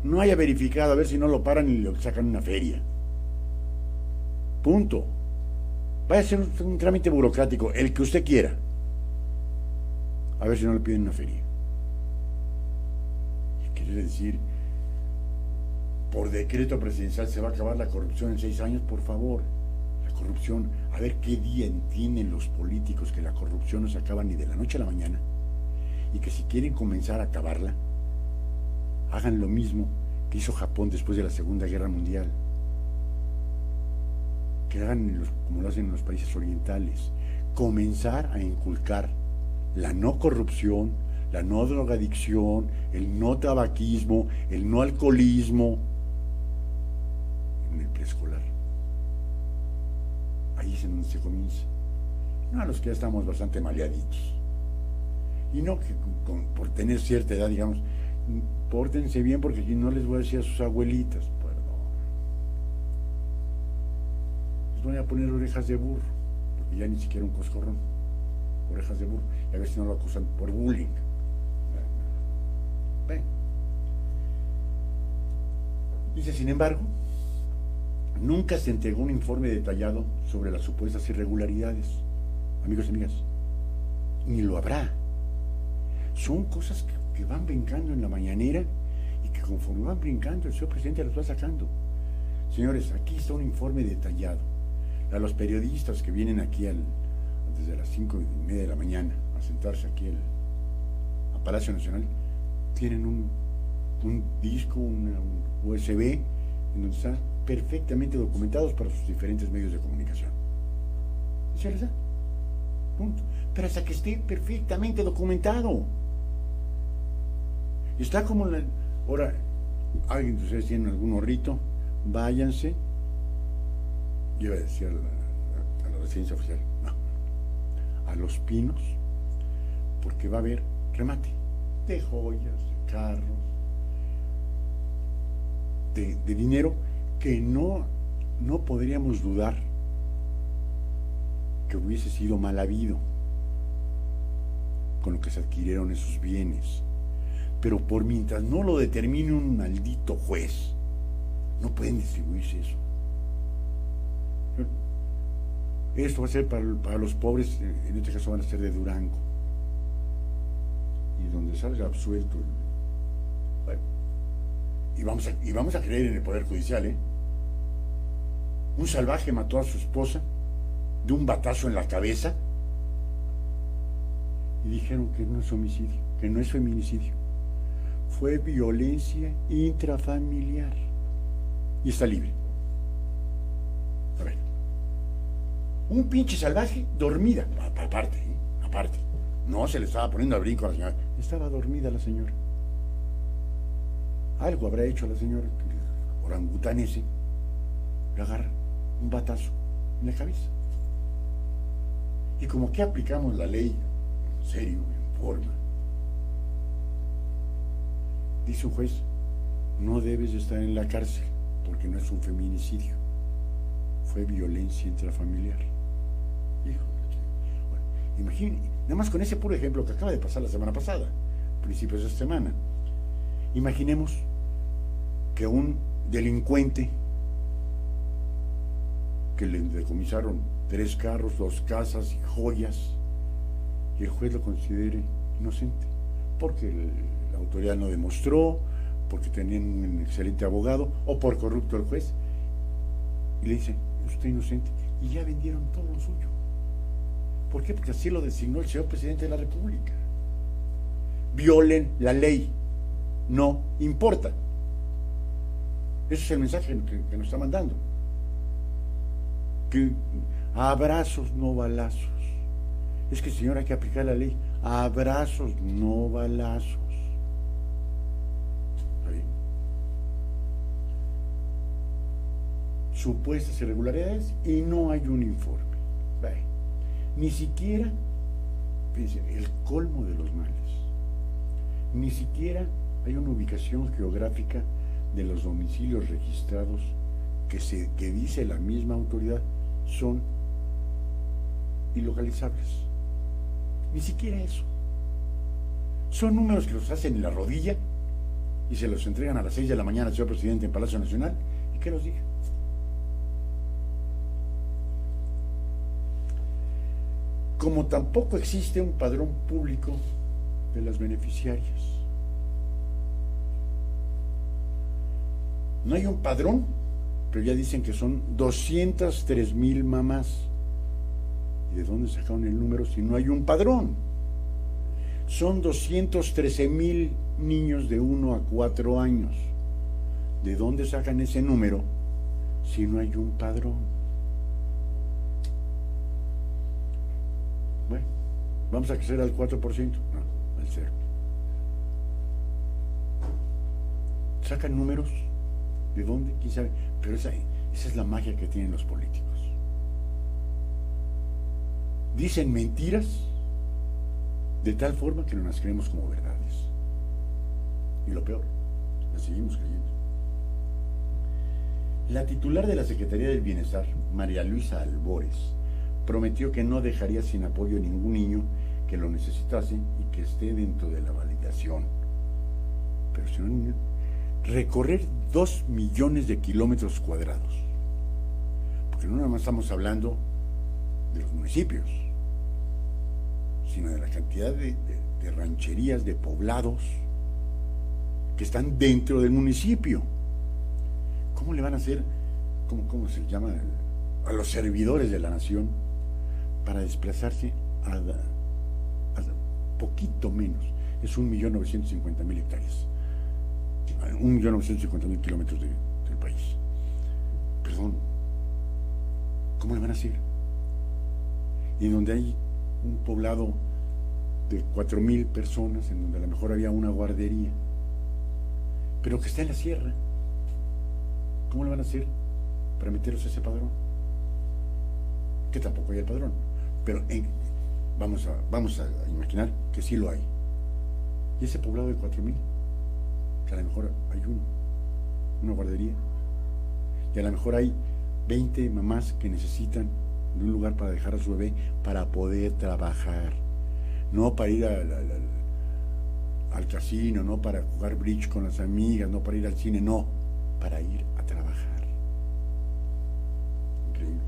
No haya verificado, a ver si no lo paran y le sacan una feria. Punto. Vaya a ser un trámite burocrático, el que usted quiera. A ver si no le piden una feria. Quiere decir, por decreto presidencial se va a acabar la corrupción en 6 años, por favor. La corrupción, a ver qué día entienden los políticos que la corrupción no se acaba ni de la noche a la mañana, y que si quieren comenzar a acabarla, hagan lo mismo que hizo Japón después de la Segunda Guerra Mundial. Que hagan como lo hacen en los países orientales, comenzar a inculcar la no corrupción, la no drogadicción, el no tabaquismo, el no alcoholismo en el preescolar. Ahí es en donde se comienza. No a los que ya estamos bastante maleaditos. Y no que por tener cierta edad, digamos, pórtense bien porque aquí no les voy a decir a sus abuelitas, perdón. Les voy a poner orejas de burro, porque ya ni siquiera un coscorrón. Orejas de burro, y a ver si no lo acusan por bullying. Ven. Dice, sin embargo, nunca se entregó un informe detallado sobre las supuestas irregularidades. Amigos y amigas, ni lo habrá. Son cosas que van brincando en la mañanera y que conforme van brincando el señor presidente las va sacando. Señores, aquí está un informe detallado. A los periodistas que vienen aquí desde las 5:30 de la mañana a sentarse aquí a Palacio Nacional, tienen un disco, un USB, en donde están perfectamente documentados para sus diferentes medios de comunicación. ¿Y se les da? Punto. Pero hasta que esté perfectamente documentado. Está como ahora, alguien de ustedes tiene algún horrito, váyanse, yo iba a decir a la residencia oficial, no, a Los Pinos, porque va a haber remate de joyas, de carros, de dinero que no podríamos dudar que hubiese sido mal habido con lo que se adquirieron esos bienes. Pero por mientras no lo determine un maldito juez, no pueden distribuirse eso. Esto va a ser para los pobres, en este caso van a ser de Durango. Y donde salga absuelto. Bueno, y vamos a creer en el Poder Judicial, ¿eh? Un salvaje mató a su esposa de un batazo en la cabeza y dijeron que no es homicidio, que no es feminicidio. Fue violencia intrafamiliar y está libre. A ver, un pinche salvaje dormida, aparte, aparte, no se le estaba poniendo a brinco a la señora, estaba dormida la señora. Algo habrá hecho la señora, el orangután ese, le agarra un batazo en la cabeza. Y como que aplicamos la ley en serio, en forma, dice un juez, no debes de estar en la cárcel porque no es un feminicidio, fue violencia intrafamiliar. Hijo, bueno, imagínense, nada más con ese puro ejemplo que acaba de pasar la semana pasada, principios de esta semana, imaginemos que un delincuente que le decomisaron 3 carros, 2 casas y joyas, y el juez lo considere inocente, porque la autoridad no demostró, porque tenían un excelente abogado, o por corrupto el juez, y le dice, usted inocente, y ya vendieron todo lo suyo. ¿Por qué? Porque así lo designó el señor presidente de la República. Violen la ley, no importa. Ese es el mensaje que nos está mandando. Que abrazos, no balazos. Es que, señor, hay que aplicar la ley. Abrazos, no balazos. ¿Ahí? Supuestas irregularidades y no hay un informe. ¿Ve? Ni siquiera, fíjense, el colmo de los males. Ni siquiera hay una ubicación geográfica de los domicilios registrados que dice la misma autoridad son ilocalizables. Ni siquiera eso. Son números que los hacen en la rodilla y se los entregan a las 6 de la mañana al señor presidente en Palacio Nacional y que los diga. Como tampoco existe un padrón público de las beneficiarias. No hay un padrón, pero ya dicen que son 203,000 mamás. ¿Y de dónde sacaron el número si no hay un padrón? Son 213,000 niños de 1 a 4 años. ¿De dónde sacan ese número si no hay un padrón? Bueno, vamos a crecer al 4%, no, al 0. ¿Sacan números? ¿De dónde? ¿Quién sabe? Pero esa es la magia que tienen los políticos. Dicen mentiras de tal forma que no las creemos como verdades. Y lo peor, las seguimos creyendo. La titular de la Secretaría del Bienestar, María Luisa Albores, prometió que no dejaría sin apoyo a ningún niño que lo necesitase y que esté dentro de la validación. Pero si no, recorrer 2 millones de kilómetros cuadrados, porque no nada más estamos hablando de los municipios, sino de la cantidad de rancherías, de poblados que están dentro del municipio. ¿Cómo le van a hacer, cómo se llama, a los servidores de la nación para desplazarse a poquito menos? Es 1.950.000 hectáreas. 1.950.000 kilómetros del país. Perdón, ¿cómo le van a hacer? Y donde hay un poblado de 4,000 personas, en donde a lo mejor había una guardería, pero que está en la sierra, ¿cómo le van a hacer para meterlos a ese padrón? Que tampoco hay el padrón, pero vamos a imaginar que sí lo hay. Y ese poblado de 4,000, que a lo mejor hay una guardería, y a lo mejor hay 20 mamás que necesitan de un lugar para dejar a su bebé para poder trabajar, no para ir al casino, no para jugar bridge con las amigas, no para ir al cine, no, para ir a trabajar. Increíble.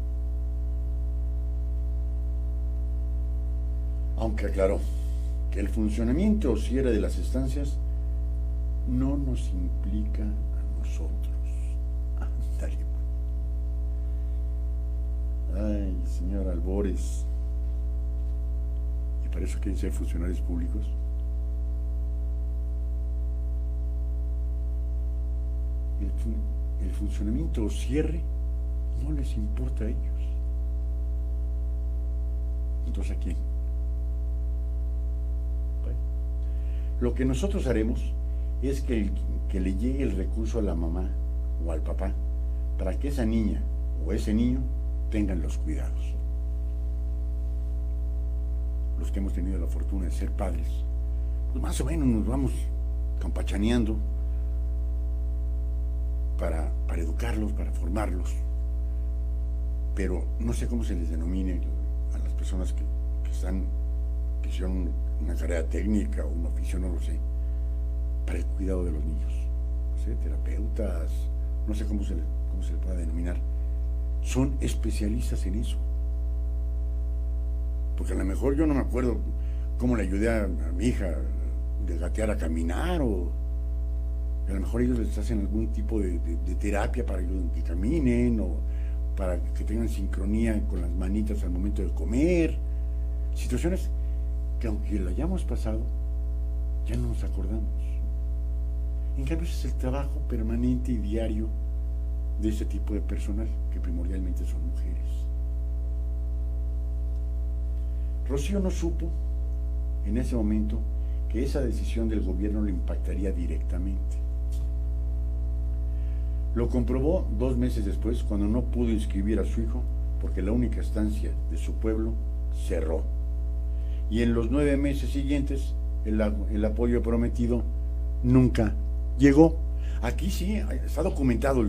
Aunque aclaró que el funcionamiento o cierre de las estancias no nos implica a nosotros. Ándale. Ay, señor Albores. ¿Y para eso quieren ser funcionarios públicos? El funcionamiento o cierre no les importa a ellos. Entonces, ¿a quién? Bueno, lo que nosotros haremos es que le llegue el recurso a la mamá o al papá para que esa niña o ese niño tengan los cuidados. Los que hemos tenido la fortuna de ser padres, pues más o menos nos vamos campachaneando para educarlos, para formarlos, pero no sé cómo se les denomine a las personas que hicieron una carrera técnica o un oficio, no lo sé, para el cuidado de los niños, no sé, terapeutas, no sé cómo se le pueda denominar, son especialistas en eso, porque a lo mejor yo no me acuerdo cómo le ayudé a mi hija de gatear a caminar, o a lo mejor ellos les hacen algún tipo de terapia para que caminen, o para que tengan sincronía con las manitas al momento de comer, situaciones que aunque la hayamos pasado, ya no nos acordamos. En cambio, ese es el trabajo permanente y diario de este tipo de personal, que primordialmente son mujeres. Rocío no supo en ese momento que esa decisión del gobierno lo impactaría directamente. Lo comprobó 2 meses después, cuando no pudo inscribir a su hijo porque la única estancia de su pueblo cerró. Y en los 9 meses siguientes, el apoyo prometido nunca llegó. Aquí sí está documentado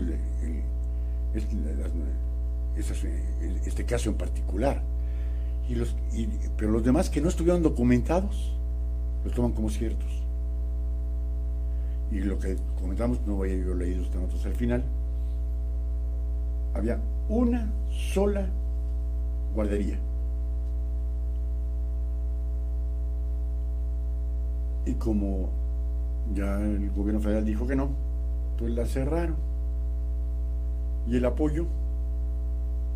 este caso en particular. Pero los demás que no estuvieron documentados los toman como ciertos. Y lo que comentamos, no voy a yo leído esta nota hasta el final, había una sola guardería. Y como ya el gobierno federal dijo que no, pues la cerraron. Y el apoyo,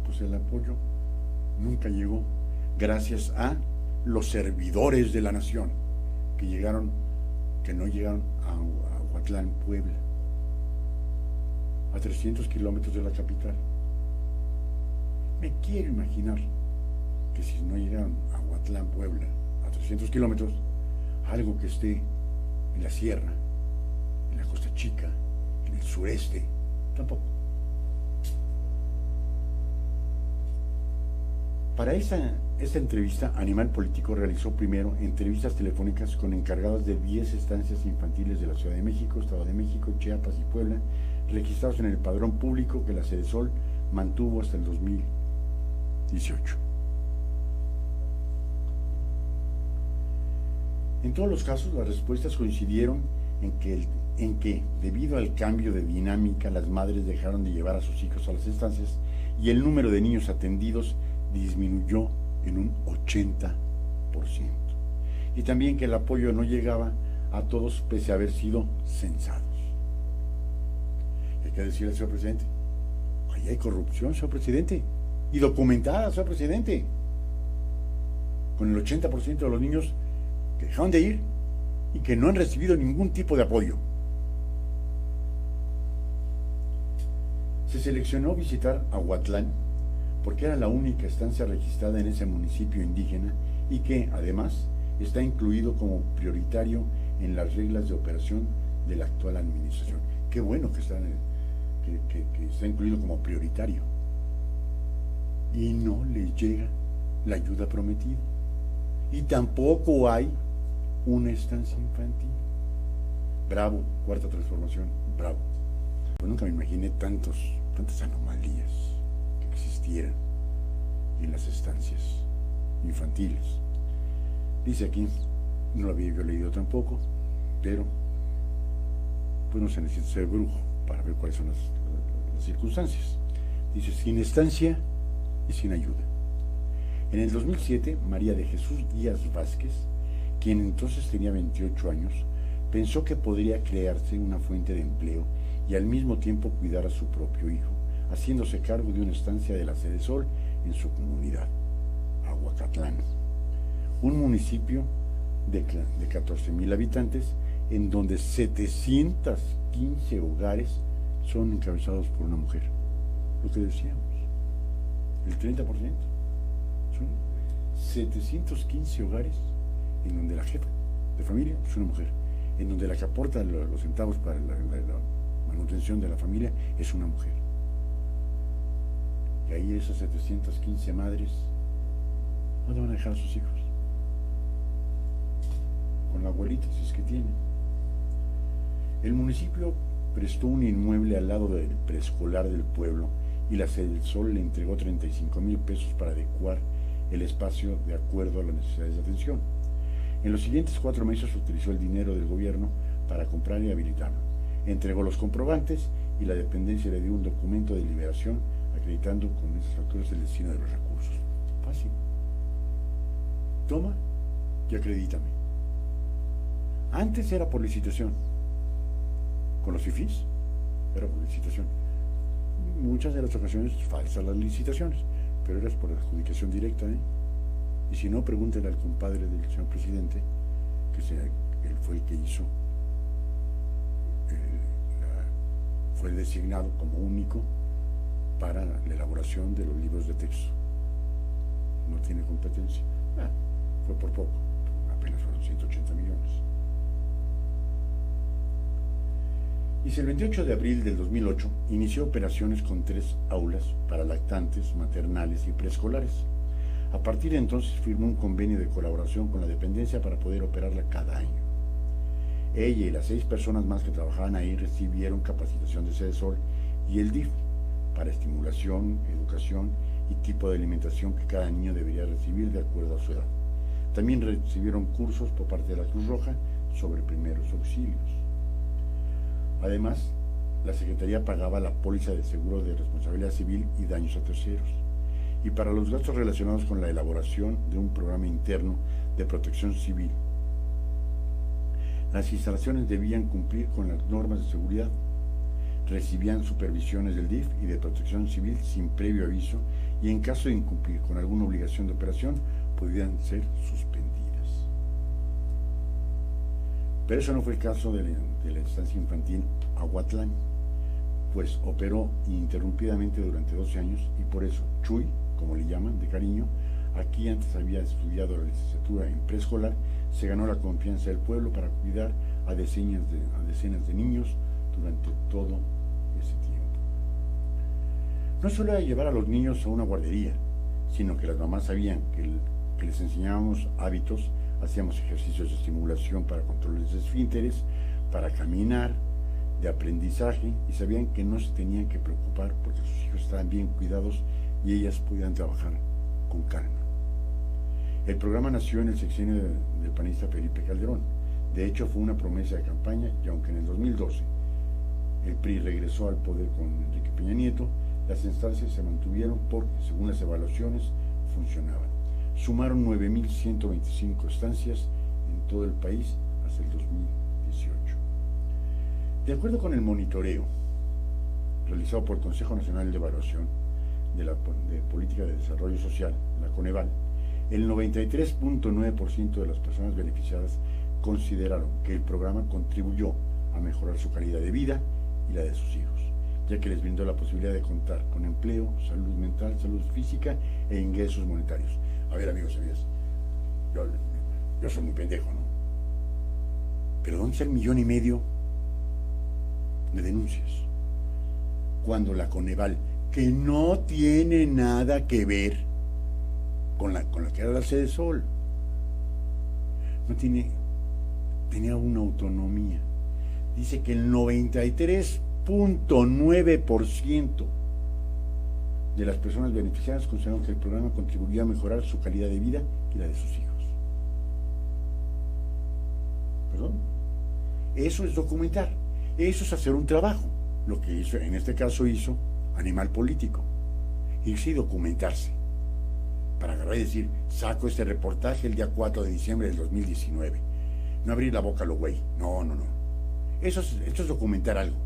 pues el apoyo nunca llegó, gracias a los servidores de la nación que no llegaron a Ahuatlán, Puebla, a 300 kilómetros de la capital. Me quiero imaginar que si no llegaron a Ahuatlán, Puebla, a 300 kilómetros, algo que esté en la sierra, en la Costa Chica, en el sureste, tampoco. Para esta entrevista, Animal Político realizó primero entrevistas telefónicas con encargados de 10 estancias infantiles de la Ciudad de México, Estado de México, Chiapas y Puebla, registrados en el padrón público que la Sedesol mantuvo hasta el 2018. En todos los casos, las respuestas coincidieron en que, debido al cambio de dinámica, las madres dejaron de llevar a sus hijos a las estancias y el número de niños atendidos disminuyó en un 80%. Y también que el apoyo no llegaba a todos pese a haber sido censados. Hay que decirle al señor presidente, ahí hay corrupción, señor presidente, y documentada, señor presidente, con el 80% de los niños que dejaron de ir y que no han recibido ningún tipo de apoyo. Se seleccionó visitar Ahuatlán porque era la única estancia registrada en ese municipio indígena y que, además, está incluido como prioritario en las reglas de operación de la actual administración. Qué bueno que está incluido como prioritario. Y no les llega la ayuda prometida. Y tampoco hay una estancia infantil. Bravo, Cuarta Transformación, bravo. Pues nunca me imaginé tantas anomalías que existieran en las estancias infantiles. Dice aquí, no lo había yo leído tampoco, pero pues no se necesita ser brujo para ver cuáles son las circunstancias. Dice, sin estancia y sin ayuda. En el 2007, María de Jesús Díaz Vázquez, quien entonces tenía 28 años, pensó que podría crearse una fuente de empleo y al mismo tiempo cuidar a su propio hijo, haciéndose cargo de una estancia de la Sede Sol en su comunidad, Aguacatlán, un municipio de 14,000 habitantes, en donde 715 hogares son encabezados por una mujer. Lo que decíamos, el 30%. Son 715 hogares en donde la jefa de familia es una mujer, en donde la que aporta los centavos para la manutención de la familia es una mujer. Y ahí esas 715 madres, ¿dónde van a dejar a sus hijos? Con la abuelita, si es que tienen. El municipio prestó un inmueble al lado del preescolar del pueblo y la Sede del Sol le entregó 35,000 pesos para adecuar el espacio de acuerdo a las necesidades de atención. En los siguientes 4 meses utilizó el dinero del gobierno para comprar y habilitarlo. Entregó los comprobantes y la dependencia le dio un documento de liberación acreditando con esas facturas el destino de los recursos. Fácil. Toma y acredítame. Antes era por licitación. Con los fifís era por licitación. Muchas de las ocasiones falsas las licitaciones, pero eras por adjudicación directa, ¿eh? Y si no, pregúntele al compadre del señor presidente, que él fue el que hizo, fue el designado como único para la elaboración de los libros de texto. No tiene competencia. Fue por poco, apenas fueron 180 millones. Y el 28 de abril del 2008 inició operaciones con 3 aulas para lactantes, maternales y preescolares. A partir de entonces firmó un convenio de colaboración con la dependencia para poder operarla cada año. Ella y las 6 personas más que trabajaban ahí recibieron capacitación de Sede Sol y el DIF para estimulación, educación y tipo de alimentación que cada niño debería recibir de acuerdo a su edad. También recibieron cursos por parte de la Cruz Roja sobre primeros auxilios. Además, la Secretaría pagaba la póliza de seguro de responsabilidad civil y daños a terceros, y para los gastos relacionados con la elaboración de un programa interno de protección civil. Las instalaciones debían cumplir con las normas de seguridad, recibían supervisiones del DIF y de protección civil sin previo aviso, y en caso de incumplir con alguna obligación de operación, podían ser suspendidas. Pero eso no fue el caso de la estancia infantil Aguatlán, pues operó ininterrumpidamente durante 12 años y por eso Chuy, como le llaman de cariño, aquí antes había estudiado la licenciatura en preescolar, se ganó la confianza del pueblo para cuidar a decenas de niños durante todo ese tiempo. No solo era llevar a los niños a una guardería, sino que las mamás sabían que les enseñábamos hábitos, hacíamos ejercicios de estimulación para controles de esfínteres, para caminar, de aprendizaje, y sabían que no se tenían que preocupar porque sus hijos estaban bien cuidados y ellas podían trabajar con calma. El programa nació en el sexenio del panista Felipe Calderón. De hecho, fue una promesa de campaña y aunque en el 2012 el PRI regresó al poder con Enrique Peña Nieto, las instancias se mantuvieron porque, según las evaluaciones, funcionaban. Sumaron 9,125 estancias en todo el país hasta el 2018. De acuerdo con el monitoreo realizado por el Consejo Nacional de Evaluación de Política de Desarrollo Social, la Coneval, el 93,9% de las personas beneficiadas consideraron que el programa contribuyó a mejorar su calidad de vida y la de sus hijos, ya que les brindó la posibilidad de contar con empleo, salud mental, salud física e ingresos monetarios. A ver, amigos y amigas, yo soy muy pendejo, ¿no? Pero ¿dónde está el 1,5 millones de denuncias? Cuando la Coneval, que no tiene nada que ver con la que era la Sede Sol, tenía una autonomía. Dice que el 93,9% de las personas beneficiadas consideraron que el programa contribuía a mejorar su calidad de vida y la de sus hijos. ¿Perdón? Eso es documentar, eso es hacer un trabajo, lo que hizo, en este caso hizo Animal Político, irse y documentarse, para agarrar y decir, saco este reportaje el día 4 de diciembre del 2019, no abrir la boca a lo güey, no, esto es documentar algo,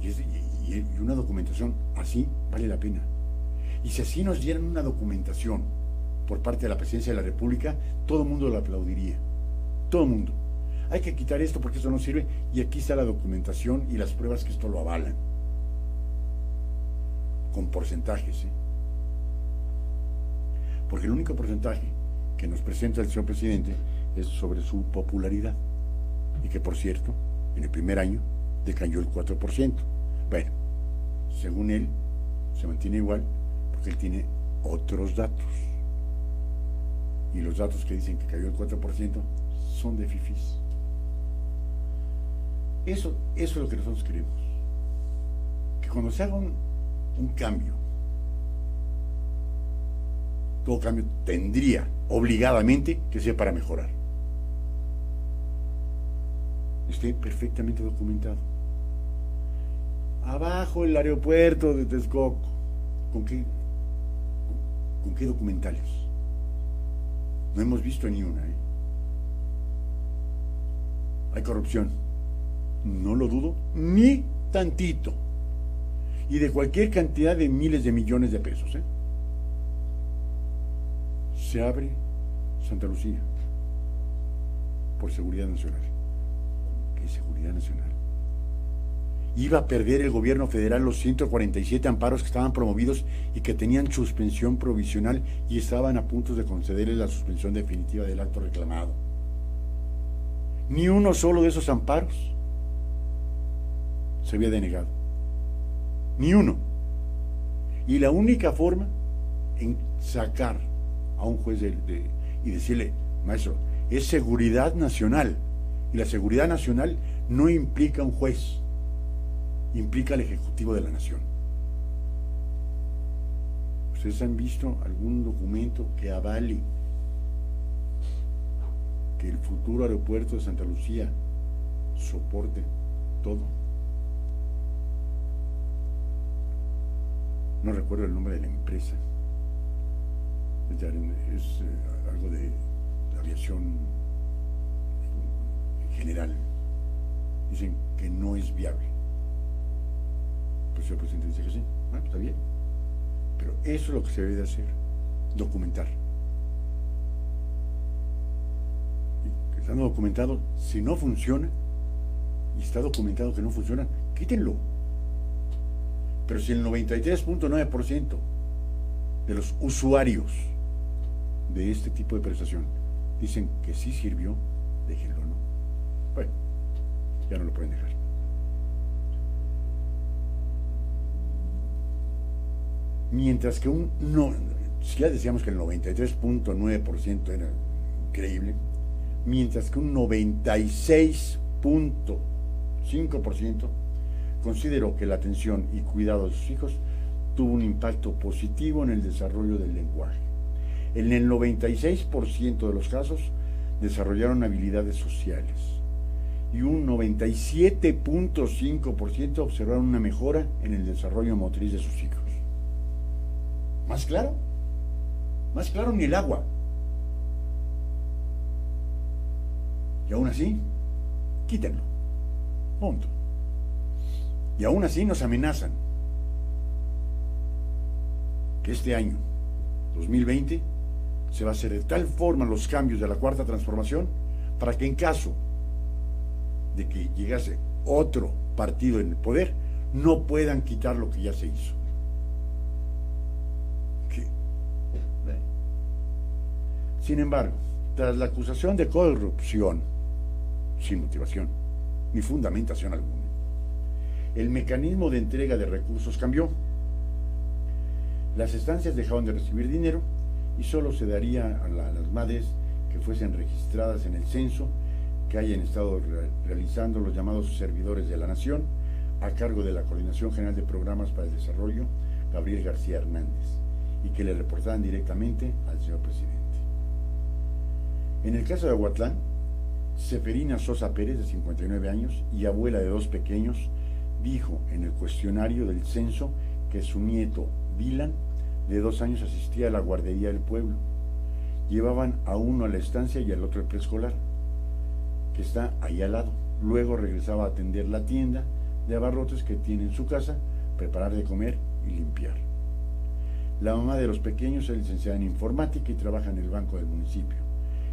y una documentación así vale la pena, y si así nos dieran una documentación por parte de la Presidencia de la República, todo el mundo lo aplaudiría, todo el mundo. Hay que quitar esto porque esto no sirve, y aquí está la documentación y las pruebas que esto lo avalan, con porcentajes, porque el único porcentaje que nos presenta el señor presidente es sobre su popularidad, y que por cierto, en el primer año decayó el 4%. Bueno, según él, se mantiene igual porque él tiene otros datos, y los datos que dicen que cayó el 4% son de fifís. Eso es lo que nosotros queremos, que cuando se haga un cambio, todo cambio tendría obligadamente que ser para mejorar, esté perfectamente documentado. Abajo el aeropuerto de Texcoco, ¿con qué documentales? No hemos visto ni una, Hay corrupción, no lo dudo ni tantito, y de cualquier cantidad de miles de millones de pesos, Se abre Santa Lucía por seguridad nacional. ¿Qué seguridad nacional? Iba a perder el gobierno federal los 147 amparos que estaban promovidos y que tenían suspensión provisional, y estaban a punto de concederle la suspensión definitiva del acto reclamado. Ni uno solo de esos amparos se había denegado, ni uno. Y la única forma en sacar a un juez y decirle, maestro, es seguridad nacional, y la seguridad nacional no implica un juez, implica al Ejecutivo de la Nación. ¿Ustedes han visto algún documento que avale que el futuro aeropuerto de Santa Lucía soporte todo? No recuerdo el nombre de la empresa, es algo de aviación en general. Dicen que no es viable. Pues el presidente dice que sí, está bien, pero eso es lo que se debe de hacer, documentar. Y estando documentado, si no funciona, y está documentado que no funciona, quítenlo. Pero si el 93.9% de los usuarios de este tipo de prestación dicen que sí sirvió, déjenlo, ¿no? Bueno, ya no lo pueden dejar. Mientras que si ya decíamos que el 93.9% era increíble, mientras que un 96.5% consideró que la atención y cuidado de sus hijos tuvo un impacto positivo en el desarrollo del lenguaje. En el 96% de los casos desarrollaron habilidades sociales, y un 97.5% observaron una mejora en el desarrollo motriz de sus hijos. ¿Más claro? Más claro ni el agua. Y aún así, quítenlo. Punto. Y aún así nos amenazan que este año, 2020, se va a hacer de tal forma los cambios de la Cuarta Transformación para que en caso de que llegase otro partido en el poder, no puedan quitar lo que ya se hizo. Sin embargo, tras la acusación de corrupción, sin motivación ni fundamentación alguna, el mecanismo de entrega de recursos cambió. Las estancias dejaron de recibir dinero y solo se daría a las madres que fuesen registradas en el censo, que hayan estado realizando los llamados servidores de la nación, a cargo de la Coordinación General de Programas para el Desarrollo, Gabriel García Hernández, y que le reportaran directamente al señor presidente. En el caso de Aguatlán, Seferina Sosa Pérez, de 59 años y abuela de 2 pequeños, dijo en el cuestionario del censo que su nieto, Dylan, de 2 años, asistía a la guardería del pueblo. Llevaban a uno a la estancia y al otro al preescolar, que está ahí al lado. Luego regresaba a atender la tienda de abarrotes que tiene en su casa, preparar de comer y limpiar. La mamá de los pequeños es licenciada en informática y trabaja en el banco del municipio.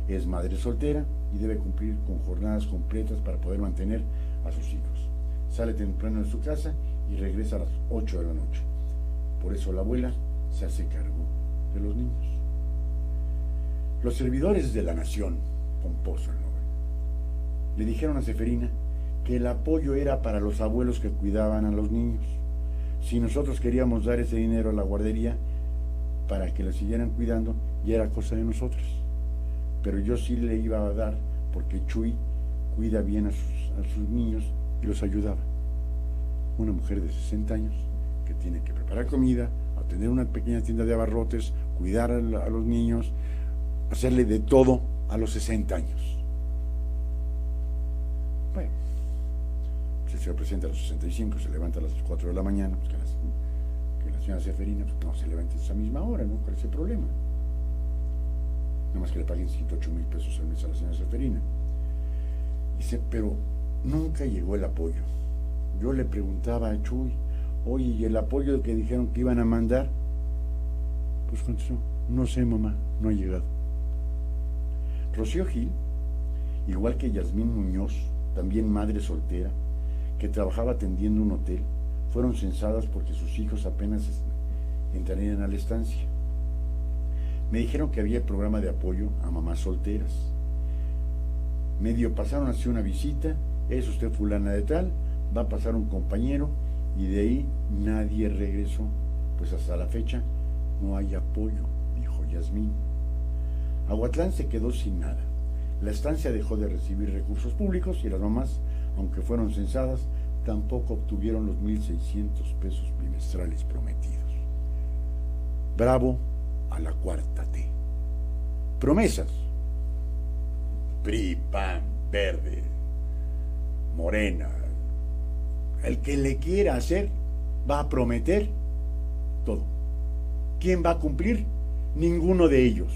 Es madre soltera y debe cumplir con jornadas completas para poder mantener a sus hijos. Sale temprano de su casa y regresa a las 8 de la noche. Por eso la abuela se hace cargo de los niños. Los servidores de la nación, pomposo el nombre, le dijeron a Seferina que el apoyo era para los abuelos que cuidaban a los niños. Si nosotros queríamos dar ese dinero a la guardería para que la siguieran cuidando, ya era cosa de nosotros. Pero yo sí le iba a dar porque Chuy cuida bien a sus niños y los ayudaba. Una mujer de 60 años que tiene que preparar comida, atender una pequeña tienda de abarrotes, cuidar a los niños, hacerle de todo a los 60 años. Bueno, pues el señor presidente a los 65 se levanta a las 4 de la mañana, pues que la señora Seferina pues no se levante a esa misma hora, ¿no? ¿Cuál es el problema? Nada más que le paguen 108,000 pesos al mes a la señora Seferina. Dice, pero nunca llegó el apoyo. Yo le preguntaba a Chuy, oye, ¿y el apoyo que dijeron que iban a mandar? Pues contestó, no sé, mamá, no ha llegado. Rocío Gil, igual que Yasmín Muñoz, también madre soltera, que trabajaba atendiendo un hotel, fueron censadas porque sus hijos apenas entrarían a la estancia. Me dijeron que había programa de apoyo a mamás solteras. Medio pasaron así una visita, es usted fulana de tal, va a pasar un compañero, y de ahí nadie regresó. Pues hasta la fecha no hay apoyo, dijo Yasmín. Aguatlán se quedó sin nada. La estancia dejó de recibir recursos públicos y las mamás, aunque fueron censadas, tampoco obtuvieron los 1,600 pesos bimestrales prometidos. Bravo a la cuarta T. Promesas. PRI, PAN, Verde, Morena. El que le quiera hacer va a prometer todo. ¿Quién va a cumplir? Ninguno de ellos.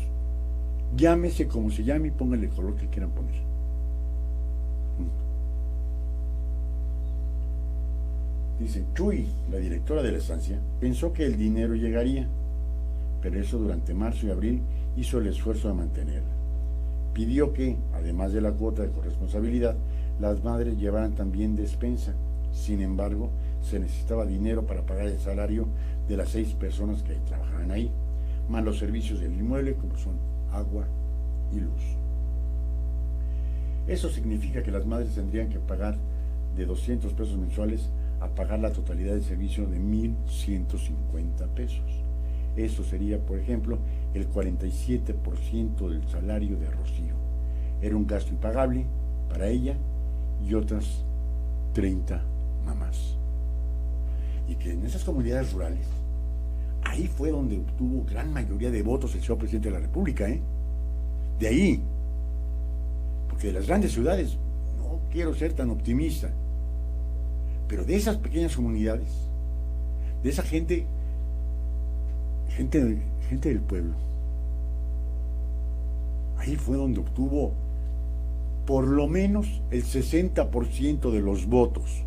Llámese como se llame y pónganle el color que quieran poner. Dice, Chuy, la directora de la estancia, pensó que el dinero llegaría, pero eso durante marzo y abril hizo el esfuerzo de mantenerla. Pidió que, además de la cuota de corresponsabilidad, las madres llevaran también despensa. Sin embargo, se necesitaba dinero para pagar el salario de las 6 personas que trabajaban ahí, más los servicios del inmueble como son agua y luz. Eso significa que las madres tendrían que pagar de 200 pesos mensuales a pagar la totalidad del servicio de 1,150 pesos. Eso sería, por ejemplo, el 47% del salario de Rocío. Era un gasto impagable para ella y otras 30 mamás. Y que en esas comunidades rurales, ahí fue donde obtuvo gran mayoría de votos el señor presidente de la República, ¿eh? De ahí. Porque de las grandes ciudades, no quiero ser tan optimista, pero de esas pequeñas comunidades, de esa gente del pueblo, ahí fue donde obtuvo por lo menos el 60% de los votos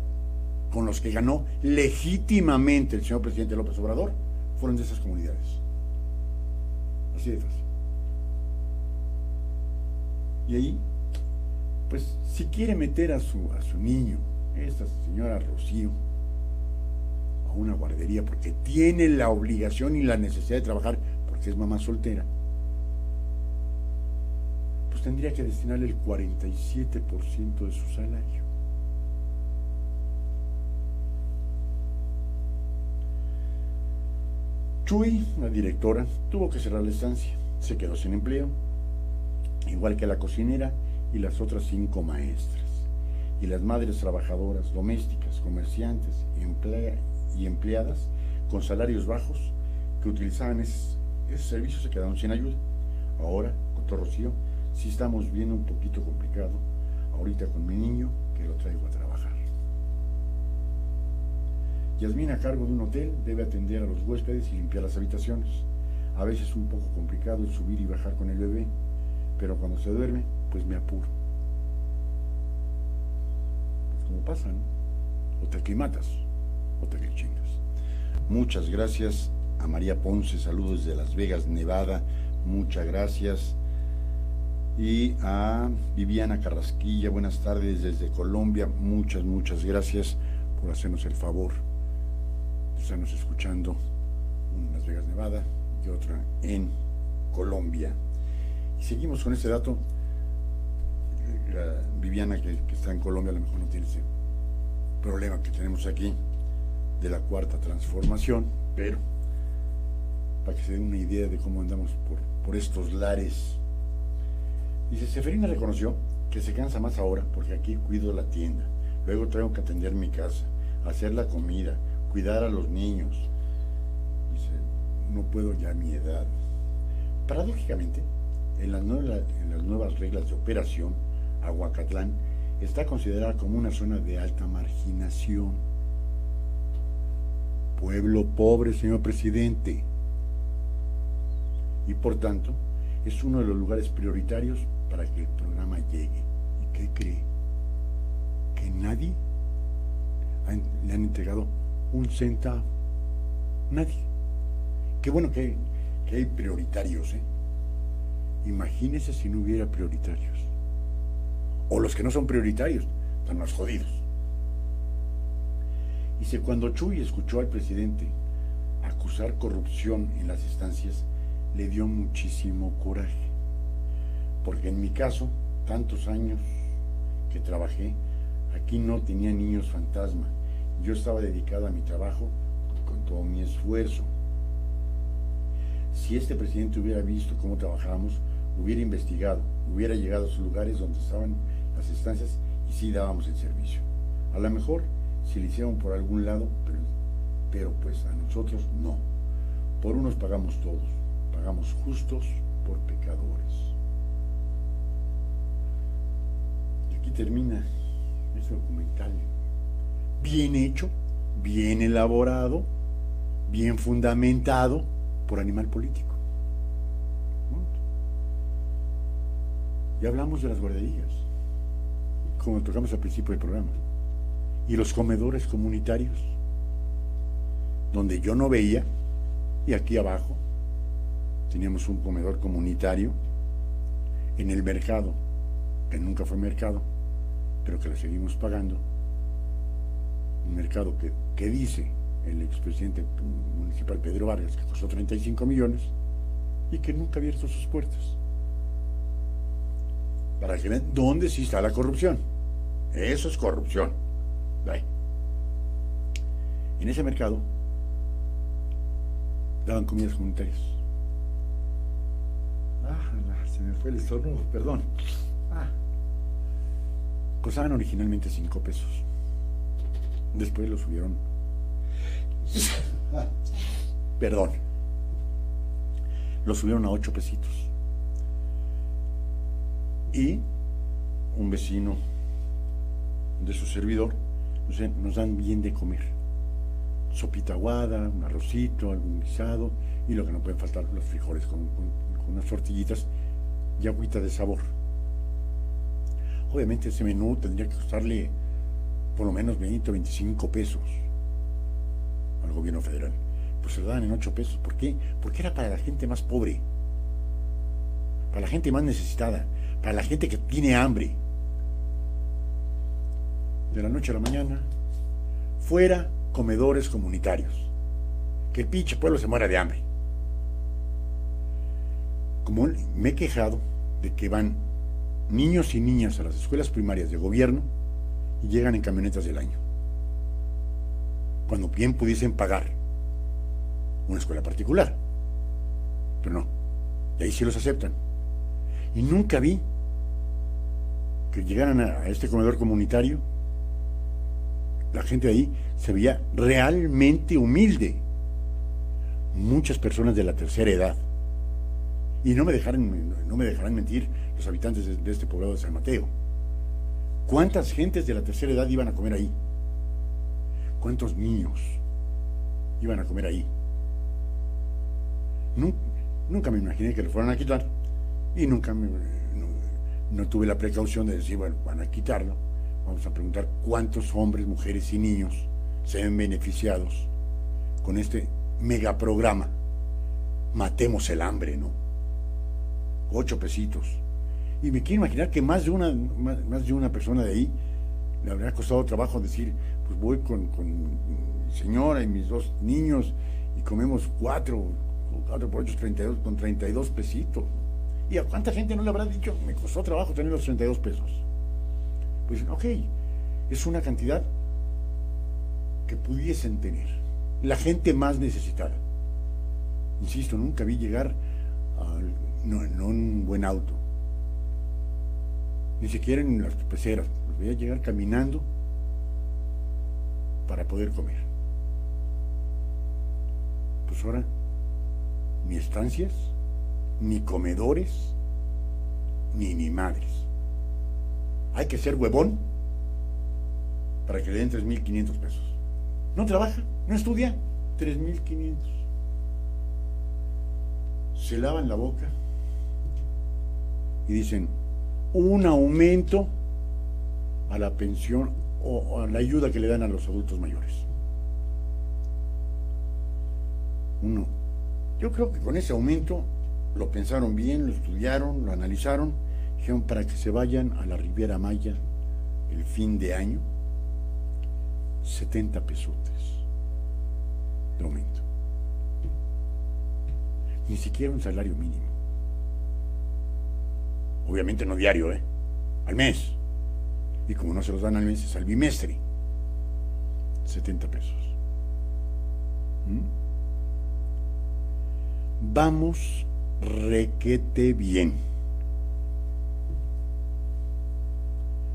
con los que ganó legítimamente el señor presidente López Obrador, fueron de esas comunidades. Así de fácil. Y ahí, pues, si quiere meter a su niño, esta señora Rocío, a una guardería porque tiene la obligación y la necesidad de trabajar porque es mamá soltera, pues tendría que destinarle el 47% de su salario. Chuy, la directora, tuvo que cerrar la estancia, se quedó sin empleo, igual que la cocinera y las otras 5 maestras. Y las madres trabajadoras, domésticas, comerciantes y empleadas con salarios bajos que utilizaban esos servicios se quedaron sin ayuda. Ahora, con todo Rocío, sí estamos viendo un poquito complicado ahorita con mi niño, que lo traigo a trabajar. Yasmín, a cargo de un hotel, debe atender a los huéspedes y limpiar las habitaciones. A veces es un poco complicado el subir y bajar con el bebé, pero cuando se duerme, pues me apuro. Pues como pasa, ¿no? O te aclimatas, o te chingas. Muchas gracias a María Ponce, saludos desde Las Vegas, Nevada, muchas gracias. Y a Viviana Carrasquilla, buenas tardes desde Colombia, muchas gracias por hacernos el favor de estarnos escuchando, una en Las Vegas, Nevada y otra en Colombia. Y seguimos con este dato. Viviana, que está en Colombia, a lo mejor no tiene ese problema que tenemos aquí de la cuarta transformación, pero para que se den una idea de cómo andamos por estos lares. Dice, Seferina reconoció que se cansa más ahora porque aquí cuido la tienda, luego tengo que atender mi casa, hacer la comida, cuidar a los niños. Dice, no puedo ya a mi edad. Paradójicamente, en las nuevas reglas de operación, Aguacatlán está considerada como una zona de alta marginación. Pueblo pobre, señor presidente. Y por tanto, es uno de los lugares prioritarios para que el programa llegue. ¿Y qué cree? Que nadie le han entregado un centavo. Nadie. Qué bueno que hay prioritarios, ¿eh? Imagínese si no hubiera prioritarios. O los que no son prioritarios, están más jodidos. Dice, cuando Chuy escuchó al presidente acusar corrupción en las estancias, le dio muchísimo coraje. Porque en mi caso, tantos años que trabajé, aquí no tenía niños fantasma. Yo estaba dedicado a mi trabajo con todo mi esfuerzo. Si este presidente hubiera visto cómo trabajábamos, hubiera investigado, hubiera llegado a sus lugares donde estaban las estancias y sí dábamos el servicio. A lo mejor si le hicieron por algún lado, pero pues a nosotros no. Por unos pagamos todos, pagamos justos por pecadores. Y aquí termina este documental. Bien hecho, bien elaborado, bien fundamentado por Animal Político. Ya hablamos de las guarderías, como tocamos al principio del programa, y los comedores comunitarios, donde yo no veía, y aquí abajo teníamos un comedor comunitario en el mercado, que nunca fue mercado, pero que le seguimos pagando, un mercado que dice el expresidente municipal Pedro Vargas que costó 35 millones y que nunca ha abierto sus puertas. Para que vean dónde sí está la corrupción. Eso es corrupción. Bye. En ese mercado daban comidas comunitarias. Se me fue el estornudo, perdón. Costaban originalmente 5 pesos. Después lo subieron. Perdón. Lo subieron a 8 pesitos. Y un vecino de su servidor nos dan bien de comer. Sopita aguada, un arrocito, algún guisado, y lo que no pueden faltar, los frijoles con unas tortillitas y agüita de sabor. Obviamente ese menú tendría que costarle por lo menos 20 o 25 pesos al gobierno federal. Pues se lo dan en 8 pesos. ¿Por qué? Porque era para la gente más pobre, para la gente más necesitada, para la gente que tiene hambre. De la noche a la mañana, fuera comedores comunitarios. Que el pinche pueblo se muera de hambre. Como me he quejado de que van niños y niñas a las escuelas primarias de gobierno y llegan en camionetas del año, cuando bien pudiesen pagar una escuela particular, pero no, y ahí sí los aceptan. Y nunca vi que llegaran a este comedor comunitario, la gente de ahí se veía realmente humilde, muchas personas de la tercera edad. Y no me dejarán mentir los habitantes de este poblado de San Mateo. ¿Cuántas gentes de la tercera edad iban a comer ahí? ¿Cuántos niños iban a comer ahí? Nunca me imaginé que lo fueran a quitar, y no tuve la precaución de decir, bueno, van a quitarlo. Vamos a preguntar cuántos hombres, mujeres y niños se ven beneficiados con este megaprograma. Matemos el hambre, ¿no? 8 pesitos. Y me quiero imaginar que más de una persona de ahí le habría costado trabajo decir, pues voy con mi señora y mis 2 niños y comemos 4 por 8, 32, con 32 pesitos. ¿Y a cuánta gente no le habrá dicho, me costó trabajo tener los 32 pesos? Pues ok, es una cantidad que pudiesen tener la gente más necesitada. Insisto, nunca vi llegar no un buen auto, ni siquiera en las peceras. Los veía llegar caminando para poder comer. Pues ahora, ni estancias, ni comedores, ni madres. Hay que ser huevón para que le den 3,500 pesos. No trabaja, no estudia, 3,500. Se lavan la boca y dicen un aumento a la pensión o a la ayuda que le dan a los adultos mayores. Yo creo que con ese aumento lo pensaron bien, lo estudiaron, lo analizaron, dijeron para que se vayan a la Riviera Maya el fin de año, 70 pesotes de aumento. Ni siquiera un salario mínimo. Obviamente no diario, al mes. Y como no se los dan al mes, es al bimestre. 70 pesos. Vamos requete bien.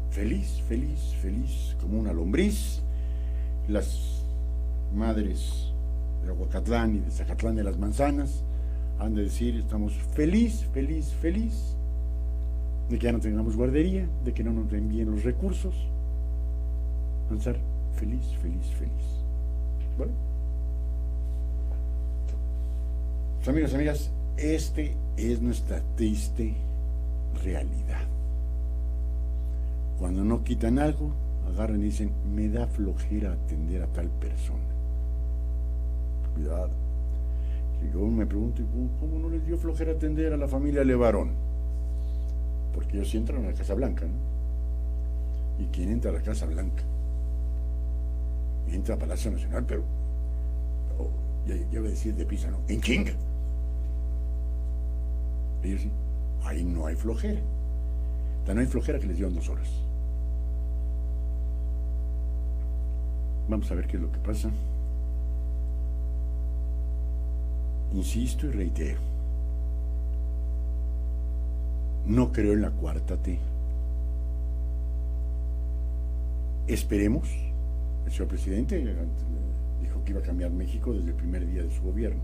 Feliz, feliz, feliz, como una lombriz. Las madres de Aguacatlán y de Zacatlán de las Manzanas han de decir, estamos feliz, feliz, feliz de que ya no tengamos guardería, de que no nos den bien los recursos. Van a estar feliz, feliz, feliz. ¿Vale? Pues, amigos, amigas, este es nuestra triste realidad. Cuando no quitan algo, agarran y dicen, me da flojera atender a tal persona. Cuidado. Y yo me pregunto, ¿cómo no les dio flojera atender a la familia Levarón? Porque ellos entran a la Casa Blanca, ¿no? ¿Y quién entra a la Casa Blanca? Y entra a Palacio Nacional, pero ya voy a decir de pisa, ¿no? En chinga. Ellos sí, ahí no hay flojera. No hay flojera que les dieron 2 horas. Vamos a ver qué es lo que pasa. Insisto y reitero, no creo en la cuarta T. Esperemos. El señor presidente dijo que iba a cambiar México desde el primer día de su gobierno.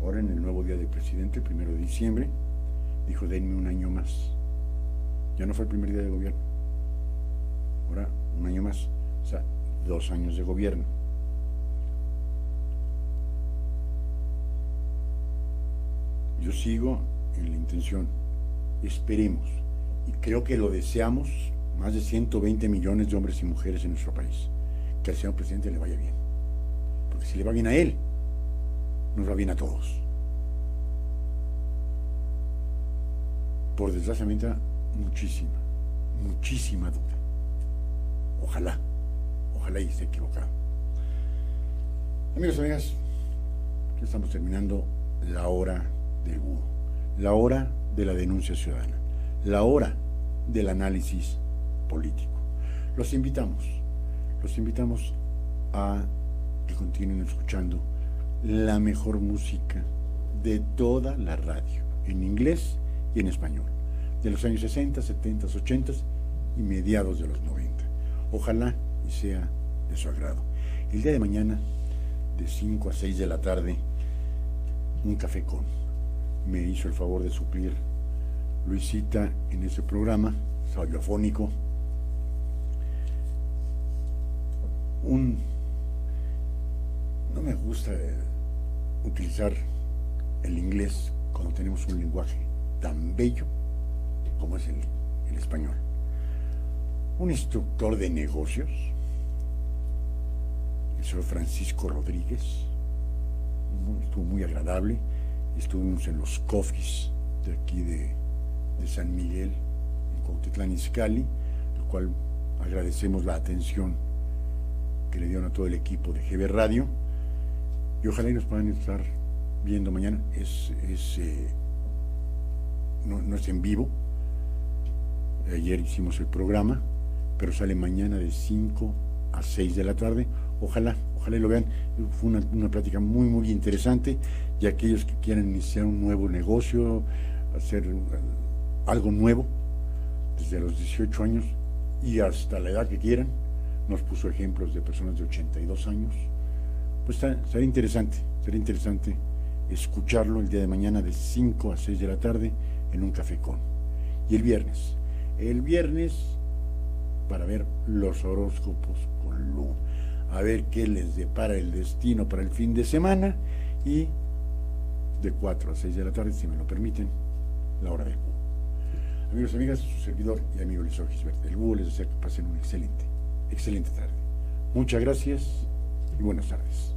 Ahora, en el nuevo día del presidente, el 1 de diciembre, dijo, denme un año más. Ya no fue el primer día de gobierno. Ahora, un año más. O sea, 2 años de gobierno. Yo sigo en la intención, esperemos, y creo que lo deseamos, más de 120 millones de hombres y mujeres en nuestro país, que al señor presidente le vaya bien. Porque si le va bien a él, nos va bien a todos. Por desgracia, me entra muchísima duda. Ojalá y esté equivocado. Amigos y amigas, ya estamos terminando la hora del búho, la hora de la denuncia ciudadana, la hora del análisis político. Los invitamos a que continúen escuchando la mejor música de toda la radio, en inglés y en español, de los años 60, 70, 80 y mediados de los 90. Ojalá y sea de su agrado. El día de mañana de 5 a 6 de la tarde, un café con. Me hizo el favor de suplir Luisita en ese programa radiofónico. No me gusta utilizar el inglés cuando tenemos un lenguaje tan bello como es el español. Un instructor de negocios, el señor Francisco Rodríguez, estuvo muy agradable. Estuvimos en los coffees de aquí de San Miguel, en Cuautitlán Izcalli, lo cual agradecemos la atención que le dieron a todo el equipo de GB Radio, y ojalá y nos puedan estar viendo mañana. No es en vivo. Ayer hicimos el programa, pero sale mañana de 5 a 6 de la tarde. Ojalá y lo vean. Fue una plática muy, muy interesante, y aquellos que quieran iniciar un nuevo negocio, hacer algo nuevo, desde los 18 años y hasta la edad que quieran. Nos puso ejemplos de personas de 82 años. Pues sería interesante escucharlo el día de mañana de 5 a 6 de la tarde en un café con. Y el viernes para ver los horóscopos con Lu, a ver qué les depara el destino para el fin de semana, y de 4 a 6 de la tarde, si me lo permiten, la hora del búho. Amigos y amigas, su servidor y amigo Luis Gisbert, el búho, les desea que pasen una excelente tarde. Muchas gracias y buenas tardes.